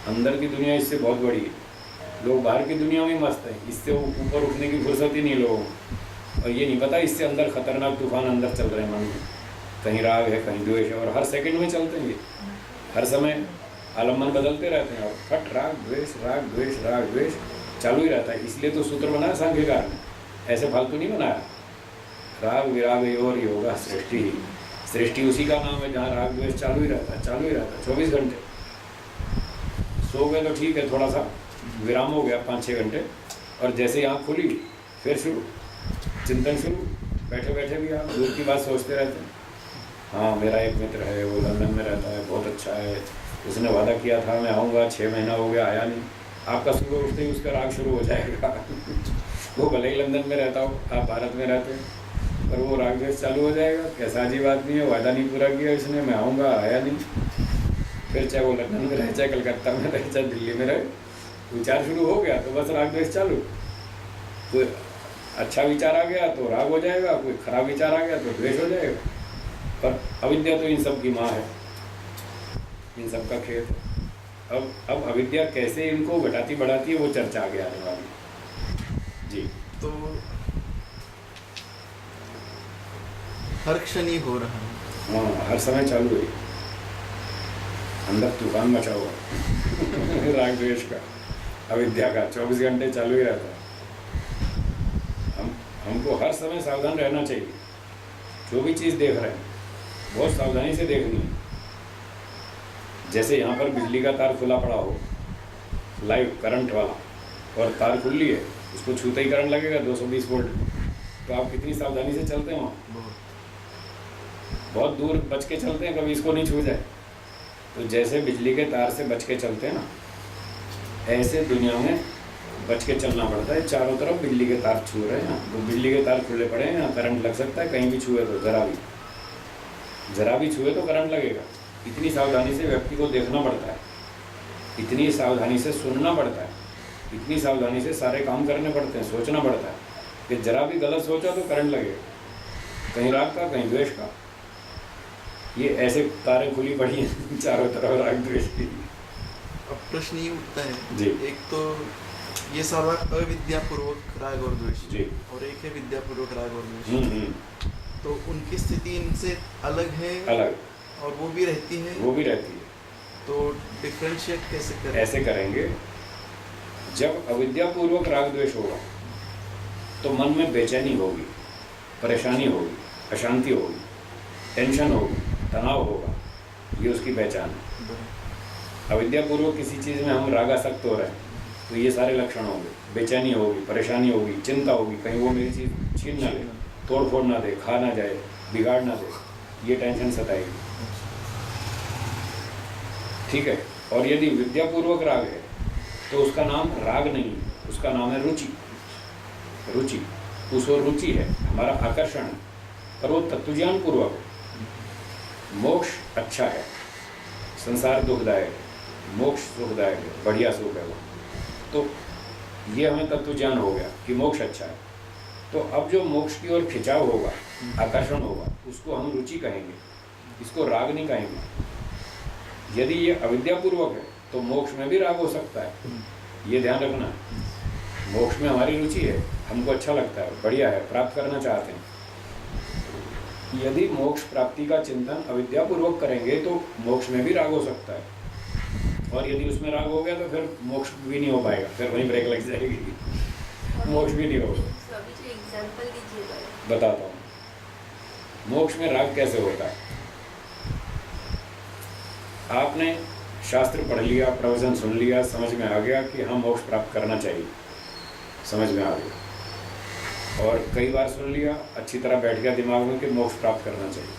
अंदर की दुनिया इससे बहुत बड़ी है। लोग बाहर की दुनिया में मस्त है, इससे ऊपर उठने की फुर्सत ही नहीं लोगों को। और ये नहीं पता इससे अंदर खतरनाक तूफान अंदर चल रहे हैं मन में, कहीं राग है, कहीं द्वेष है, और हर सेकंड में चलते हैं ये। हर समय आलम्बन बदलते रहते हैं और फट राग द्वेष, राग द्वेष, राग द्वेष चालू ही रहता है। इसलिए तो सूत्र बनाया सांख्यकार ने, ऐसे फालतू नहीं बनाया। राग विराग योर योगा सृष्टि, सृष्टि उसी का नाम है जहाँ राग द्वेष चालू ही रहता है, चालू ही रहता है 24 घंटे। सो गए तो ठीक है, थोड़ा सा विराम हो गया 5-6 घंटे, और जैसे ही आँख खुली फिर शुरू, चिंतन शुरू। बैठे बैठे भी आप दूर की बात सोचते रहते हैं। हाँ, मेरा एक मित्र है, वो लंदन में रहता है, बहुत अच्छा है, उसने वादा किया था मैं आऊँगा, 6 महीना हो गया आया नहीं। आपका सुबह उठते ही उसका राग शुरू हो जाएगा। वो भले ही लंदन में रहता हो, आप भारत में रहते हैं, पर वो राग द्वेष चालू हो जाएगा। कैसा अजीब आदमी है, वादा नहीं पूरा किया इसने, मैं आऊँगा आया नहीं। फिर चाहे वो लंदन में रहे, चाहे कलकत्ता में रहे, चाहे दिल्ली में रहे, विचार शुरू हो गया तो बस राग द्वेष चालू। कोई अच्छा विचार आ गया तो राग हो जाएगा, कोई खराब विचार आ गया तो द्वेष हो जाएगा। पर अविद्या तो इन सब की माँ है, इन सब का खेत है। अब अविद्या कैसे इनको घटाती बढ़ाती है, वो चर्चा आगे आने वाली। जी। तो हर क्षण ही हो रहा है। हाँ, हर समय चालू है, अंदर तूफान मचा हुआ राग द्वेष का, अविद्या का 24 घंटे चालू ही रहता है। हमको हर समय सावधान रहना चाहिए। जो भी चीज़ देख रहे हैं बहुत सावधानी से देखनी है। जैसे यहाँ पर बिजली का तार खुला पड़ा हो, लाइव करंट वाला, और तार खुली है, उसको छूते ही करंट लगेगा 220 वोल्ट, तो आप कितनी सावधानी से चलते हैं वहाँ। बहुत दूर बच के चलते हैं, कभी इसको नहीं छू जाए। तो जैसे बिजली के तार से बच के चलते हैं ना, ऐसे दुनिया में बच के चलना पड़ता है। चारों तरफ बिजली के तार छू रहे हैं, तो बिजली के तार खुले पड़े हैं, यहाँ करंट लग सकता है, कहीं भी छुए तो ज़रा भी छुए तो करंट लगेगा। इतनी सावधानी से व्यक्ति को देखना पड़ता है, इतनी सावधानी से सुनना पड़ता है, इतनी सावधानी से सारे काम करने पड़ते हैं, सोचना पड़ता है कि ज़रा भी गलत सोचा तो करंट लगेगा, कहीं राग का कहीं द्वेष का। ये ऐसे तारें खुली पड़ी हैं चारों तरफ राग द्वेष की। अब प्रश्न ये उठता है जी। एक तो ये सारा अविद्यापूर्वक राग और द्वेष जी। और एक है विद्यापूर्वक राग और द्वेष, तो उनकी स्थिति इनसे अलग है, अलग, और वो भी रहती है, तो डिफरेंशिएट कैसे करें? ऐसे करेंगे, जब अविद्यापूर्वक राग द्वेष होगा तो मन में बेचैनी होगी, परेशानी होगी, अशांति होगी, टेंशन होगी, तनाव होगा, ये उसकी पहचान है। अविद्यापूर्वक किसी चीज़ में हम रागासक्त हो रहे हैं तो ये सारे लक्षण होंगे, बेचैनी होगी, परेशानी होगी, चिंता होगी, कहीं वो मेरी चीज़ छीन ना ले, तोड़ फोड़ ना दे, खा ना जाए, बिगाड़ ना दे, ये टेंशन सताएगी। ठीक है। और यदि विद्यापूर्वक राग है तो उसका नाम राग नहीं है, उसका नाम है रुचि। रुचि, उस ओर रुचि है, हमारा आकर्षण है, पर वो तत्वज्ञान पूर्वक है। मोक्ष अच्छा है, संसार दुखदायक है, मोक्ष सुखदायक है, बढ़िया सुख है वो। तो ये हमें तत्वज्ञान हो गया कि मोक्ष अच्छा है। तो अब जो मोक्ष की ओर खिंचाव होगा, आकर्षण होगा, उसको हम रुचि कहेंगे, इसको राग नहीं कहेंगे। यदि ये अविद्यापूर्वक है तो मोक्ष में भी राग हो सकता है, ये ध्यान रखना। मोक्ष में हमारी रुचि है, हमको अच्छा लगता है, बढ़िया है, प्राप्त करना चाहते हैं। यदि मोक्ष प्राप्ति का चिंतन अविद्यापूर्वक करेंगे तो मोक्ष में भी राग हो सकता है, और यदि उसमें राग हो गया तो फिर मोक्ष भी नहीं हो पाएगा, फिर वहीं ब्रेक लग जाएगी, मोक्ष भी नहीं होगा। एग्जांपल दीजिएगा। बताता हूँ मोक्ष में राग कैसे होता है। आपने शास्त्र पढ़ लिया, प्रवचन सुन लिया, समझ में आ गया कि हम मोक्ष प्राप्त करना चाहिए, समझ में आ गया, और कई बार सुन लिया, अच्छी तरह बैठ गया दिमाग में कि मोक्ष प्राप्त करना चाहिए।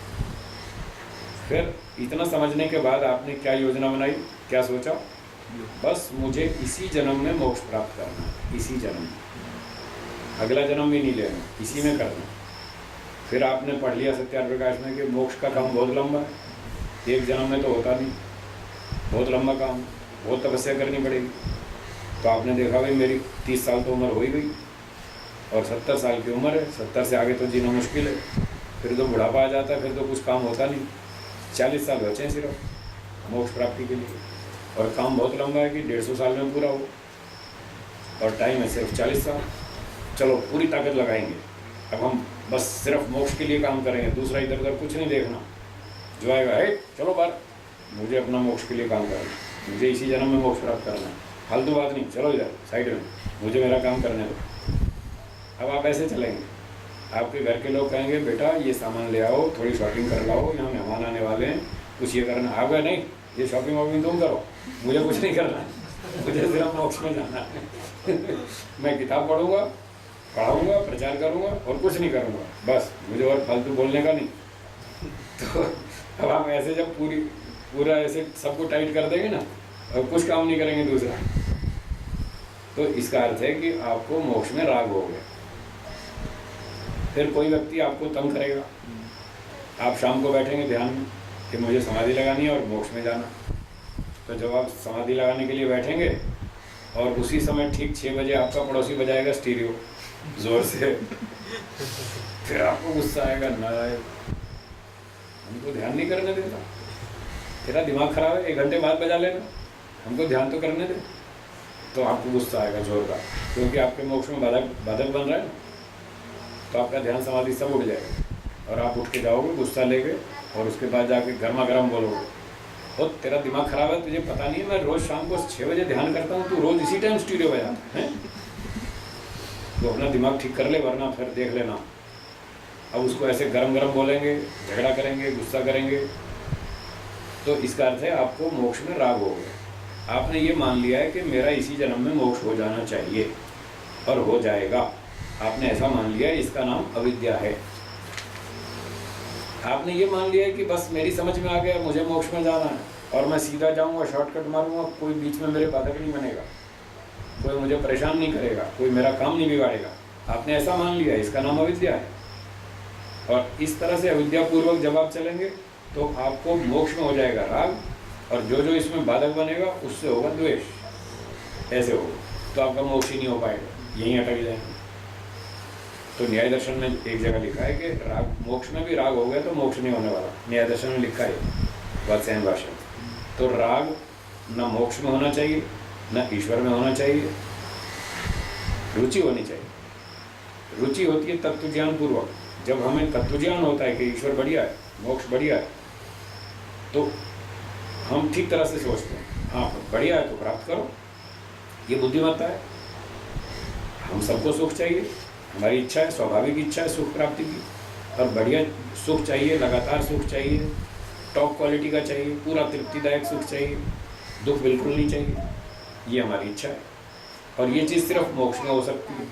फिर इतना समझने के बाद आपने क्या योजना बनाई, क्या सोचा, बस मुझे इसी जन्म में मोक्ष प्राप्त करना है, इसी जन्म में, अगला जन्म भी नहीं लेना, इसी में करना। फिर आपने पढ़ लिया सत्यार्थ प्रकाश में कि मोक्ष का काम बहुत लंबा है, एक जन्म में तो होता नहीं, बहुत लंबा काम, बहुत तपस्या करनी पड़ेगी। तो आपने देखा भाई मेरी 30 साल तो उम्र हो ही गई और 70 साल की उम्र है, 70 से आगे तो जीना मुश्किल है, फिर तो बुढ़ापा आ जाता है, फिर तो कुछ काम होता नहीं। 40 साल बचे हैं सिर्फ मोक्ष प्राप्ति के लिए, और काम बहुत लंबा है कि 150 साल में पूरा हो, और टाइम है सिर्फ 40 साल। चलो पूरी ताकत लगाएंगे, अब हम बस सिर्फ मोक्ष के लिए काम करेंगे, दूसरा इधर उधर कुछ नहीं देखना। जो आएगा है चलो बार, मुझे अपना मोक्ष के लिए काम करना है, मुझे इसी जन्म में मोक्ष प्राप्त करना है, फालतू बात नहीं, चलो इधर साइड में, मुझे मेरा काम करने दो। अब आप ऐसे चलेंगे, आपके घर के लोग कहेंगे बेटा ये सामान ले आओ, थोड़ी शॉपिंग कर लाओ, यहाँ मेहमान आने वाले हैं, कुछ ये करना। आप गए नहीं, ये शॉपिंग वॉपिंग तुम करो, मुझे कुछ नहीं करना है, मुझे सिर्फ मोक्ष में जाना है। मैं किताब पढ़ूंगा, पढ़ाऊंगा, प्रचार करूंगा और कुछ नहीं करूंगा, बस मुझे और फालतू बोलने का नहीं। तो अब हम ऐसे जब पूरा ऐसे सबको टाइट कर देंगे ना, और कुछ काम नहीं करेंगे दूसरा, तो इसका अर्थ है कि आपको मोक्ष में राग हो गया। फिर कोई व्यक्ति आपको तंग करेगा, आप शाम को बैठेंगे ध्यान में कि मुझे समाधि लगानी है और मोक्ष में जाना। तो जब आप समाधि लगाने के लिए बैठेंगे और उसी समय ठीक 6 बजे आपका पड़ोसी बजाएगा स्टीरियो जोर से, फिर आपको गुस्सा आएगा, नारायण हमको ध्यान नहीं करने देता, तेरा दिमाग खराब है, 1 घंटे बाद बजा लेना, हमको ध्यान तो करने दे। तो आपको गुस्सा आएगा जोर का, क्योंकि आपके मोक्ष में बाधक बन रहा है ना, तो आपका ध्यान समाधि सब उठ जाएगा और आप उठ के जाओगे गुस्सा लेके, और उसके बाद जाके गर्मा गर्म बोलोगे, ओ तेरा दिमाग खराब है, तुझे पता नहीं है मैं रोज़ शाम को 6 बजे ध्यान करता हूँ, तू रोज़ इसी टाइम स्टूडियो बजाता है। तो अपना दिमाग ठीक कर ले, वरना फिर देख लेना। अब उसको ऐसे गरम गरम बोलेंगे, झगड़ा करेंगे, गुस्सा करेंगे, तो इसका अर्थ है आपको मोक्ष में राग हो गया। आपने ये मान लिया है कि मेरा इसी जन्म में मोक्ष हो जाना चाहिए और हो जाएगा, आपने ऐसा मान लिया है, इसका नाम अविद्या है। आपने ये मान लिया है कि बस मेरी समझ में आ गया मुझे मोक्ष में जाना है और मैं सीधा जाऊंगा, शॉर्टकट मारूंगा, कोई बीच में मेरे बाधक नहीं बनेगा, कोई मुझे परेशान नहीं करेगा, कोई मेरा काम नहीं बिगाड़ेगा। आपने ऐसा मान लिया, इसका नाम अविद्या है। और इस तरह से अविद्यापूर्वक जब आप चलेंगे तो आपको मोक्ष में हो जाएगा राग, और जो जो इसमें बाधक बनेगा उससे होगा द्वेष, ऐसे होगा, तो आपका मोक्ष ही नहीं हो पाएगा, यहीं अटक जाएंगे। तो न्याय दर्शन में एक जगह लिखा है कि राग, मोक्ष में भी राग हो गया तो मोक्ष नहीं होने वाला, न्याय दर्शन में लिखा है वात्स्यायन भाषा में। तो राग न मोक्ष में होना चाहिए, न ईश्वर में होना चाहिए, रुचि होनी चाहिए। रुचि होती है तत्व ज्ञान पूर्वक। जब हमें तत्व ज्ञान होता है कि ईश्वर बढ़िया है, मोक्ष बढ़िया है, तो हम ठीक तरह से सोचते हैं, हाँ बढ़िया है तो प्राप्त करो, ये बुद्धिमत्ता है। हम सबको सुख चाहिए, हमारी इच्छा है, स्वाभाविक इच्छा है सुख प्राप्ति की, और बढ़िया सुख चाहिए, लगातार सुख चाहिए, टॉप क्वालिटी का चाहिए, पूरा तृप्तिदायक सुख चाहिए, दुख बिल्कुल नहीं चाहिए, ये हमारी इच्छा है। और ये चीज़ सिर्फ मोक्ष में हो सकती है।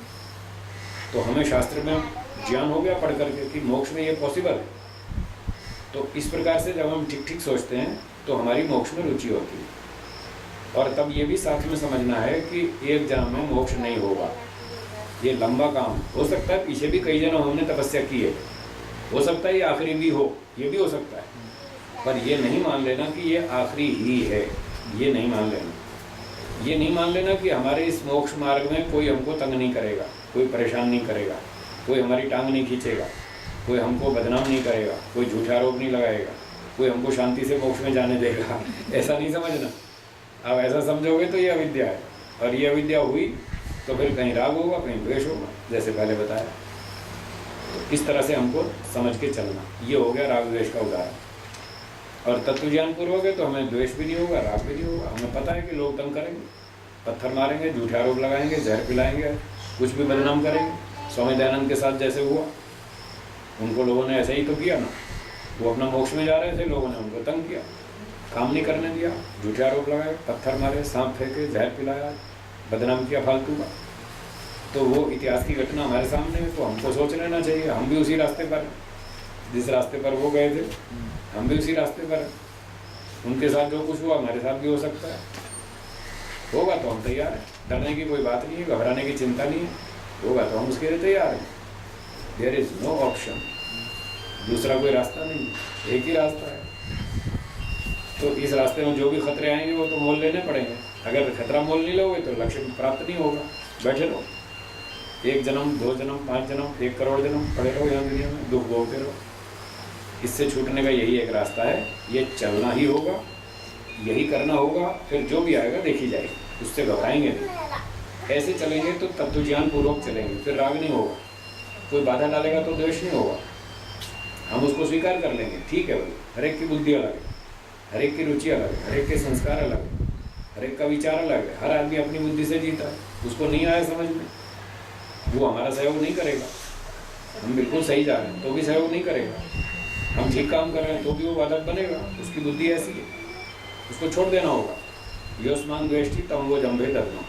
तो हमें शास्त्र में ज्ञान हो गया पढ़ करके कि मोक्ष में ये पॉसिबल है। तो इस प्रकार से जब हम ठीक ठीक सोचते हैं तो हमारी मोक्ष में रुचि होती है। और तब ये भी साथ में समझना है कि एक जन्म में मोक्ष नहीं होगा, ये लंबा काम हो सकता है, पीछे भी कई जन्म हमने तपस्या की है, हो सकता है ये आखिरी भी हो, ये भी हो सकता है, पर ये नहीं मान लेना कि ये आखिरी ही है, ये नहीं मान लेना। ये नहीं मान लेना कि हमारे इस मोक्ष मार्ग में कोई हमको तंग नहीं करेगा, कोई परेशान नहीं करेगा, कोई हमारी टांग नहीं खींचेगा, कोई हमको बदनाम नहीं करेगा, कोई झूठा आरोप नहीं लगाएगा, कोई हमको शांति से मोक्ष में जाने देगा, ऐसा नहीं समझना। अब ऐसा समझोगे तो ये अविद्या है, और ये अविद्या हुई तो फिर कहीं राग होगा, कहीं द्वेष होगा, जैसे पहले बताया। तो इस तरह से हमको समझ के चलना, ये हो गया राग द्वेष का उदाहरण। और तत्व ज्ञान पूर्वक है तो हमें द्वेष भी नहीं होगा, राग भी नहीं होगा। हमें पता है कि लोग तंग करेंगे, पत्थर मारेंगे, झूठे आरोप लगाएंगे, जहर पिलाएंगे, कुछ भी बदनाम करेंगे। स्वामी दयानंद के साथ जैसे हुआ, उनको लोगों ने ऐसे ही तो किया ना, वो अपना मोक्ष में जा रहे थे, लोगों ने उनको तंग किया, काम नहीं करने दिया, झूठे आरोप लगाए, पत्थर मारे, सांप फेंके, जहर पिलाया, बदनाम किया फालतू का। तो वो इतिहास की घटना हमारे सामने है, तो हमको सोच लेना चाहिए हम भी उसी रास्ते पर, जिस रास्ते पर वो गए थे हम भी उसी रास्ते पर हैं। उनके साथ जो कुछ हुआ हमारे साथ भी हो सकता है, होगा तो हम तैयार हैं, डरने की कोई बात नहीं है, घबराने की चिंता नहीं है, होगा तो हम उसके लिए तैयार हैं। देयर इज नो ऑप्शन, दूसरा कोई रास्ता नहीं है, एक ही रास्ता है। तो इस रास्ते में जो भी खतरे आएंगे वो तो मोल लेने पड़ेंगे। अगर खतरा मोल नहीं लोगे तो लक्ष्य प्राप्त नहीं होगा, बैठे रहो, 1 जन्म 2 जन्म 5 जन्म 1 करोड़ जन्म पड़े रहो यहाँ दुनिया में, दुख भोगते रहो। इससे छूटने का यही एक रास्ता है, ये चलना ही होगा, यही करना होगा, फिर जो भी आएगा देखी जाएगी, उससे घबराएंगे नहीं। ऐसे चलेंगे तो तत्व ज्ञान पूर्वक चलेंगे, फिर राग नहीं होगा, कोई बाधा डालेगा तो द्वेष नहीं होगा, हम उसको स्वीकार कर लेंगे। ठीक है भाई, हर एक की बुद्धि अलग है, हर एक की रुचि अलग है, हर एक के संस्कार अलग है, हर एक का विचार अलग है, हर आदमी अपनी बुद्धि से जीता है, उसको नहीं आया समझ में, वो हमारा सहयोग नहीं करेगा। हम बिल्कुल सही जा रहे हैं तो भी सहयोग नहीं करेगा, हम ठीक काम कर रहे हैं तो भी वो बाधक बनेगा, उसकी बुद्धि ऐसी है, उसको छोड़ देना होगा। योस्मान द्वेष्टि तम वो जम्भे दर्दना,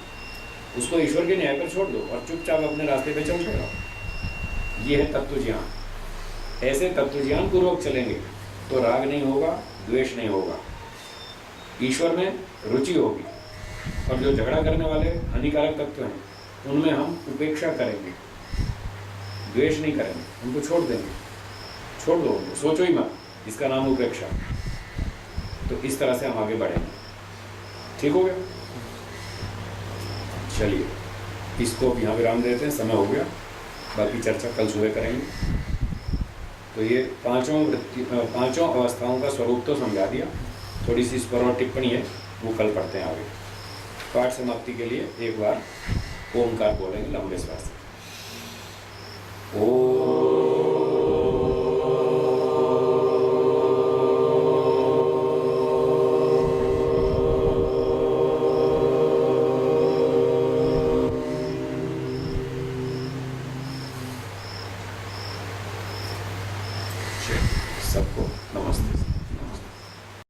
उसको ईश्वर के न्याय पर छोड़ दो और चुपचाप अपने रास्ते पे चलते रहो। ये है तत्व ज्ञान। ऐसे तत्व ज्ञान पूर्वक चलेंगे तो राग नहीं होगा, द्वेष नहीं होगा, ईश्वर में रुचि होगी, और जो झगड़ा करने वाले हानिकारक तत्व हैं उनमें हम उपेक्षा करेंगे, द्वेष नहीं करेंगे, उनको छोड़ देंगे, छोड़ दो उनको, सोचो ही मत, इसका नाम उपेक्षा। तो इस तरह से हम आगे बढ़ेंगे। ठीक हो गया? चलिए इसको अब यहाँ विराम देते हैं, समय हो गया, बाकी चर्चा कल सुबह करेंगे। तो ये पांचों अवस्थाओं का स्वरूप तो समझा दिया, थोड़ी सी इस पर और टिप्पणी है, वो कल पढ़ते हैं आगे। पाठ समाप्ति के लिए एक बार ओमकार बोलेंगे लंबे श्वास से। ओ सबको नमस्ते।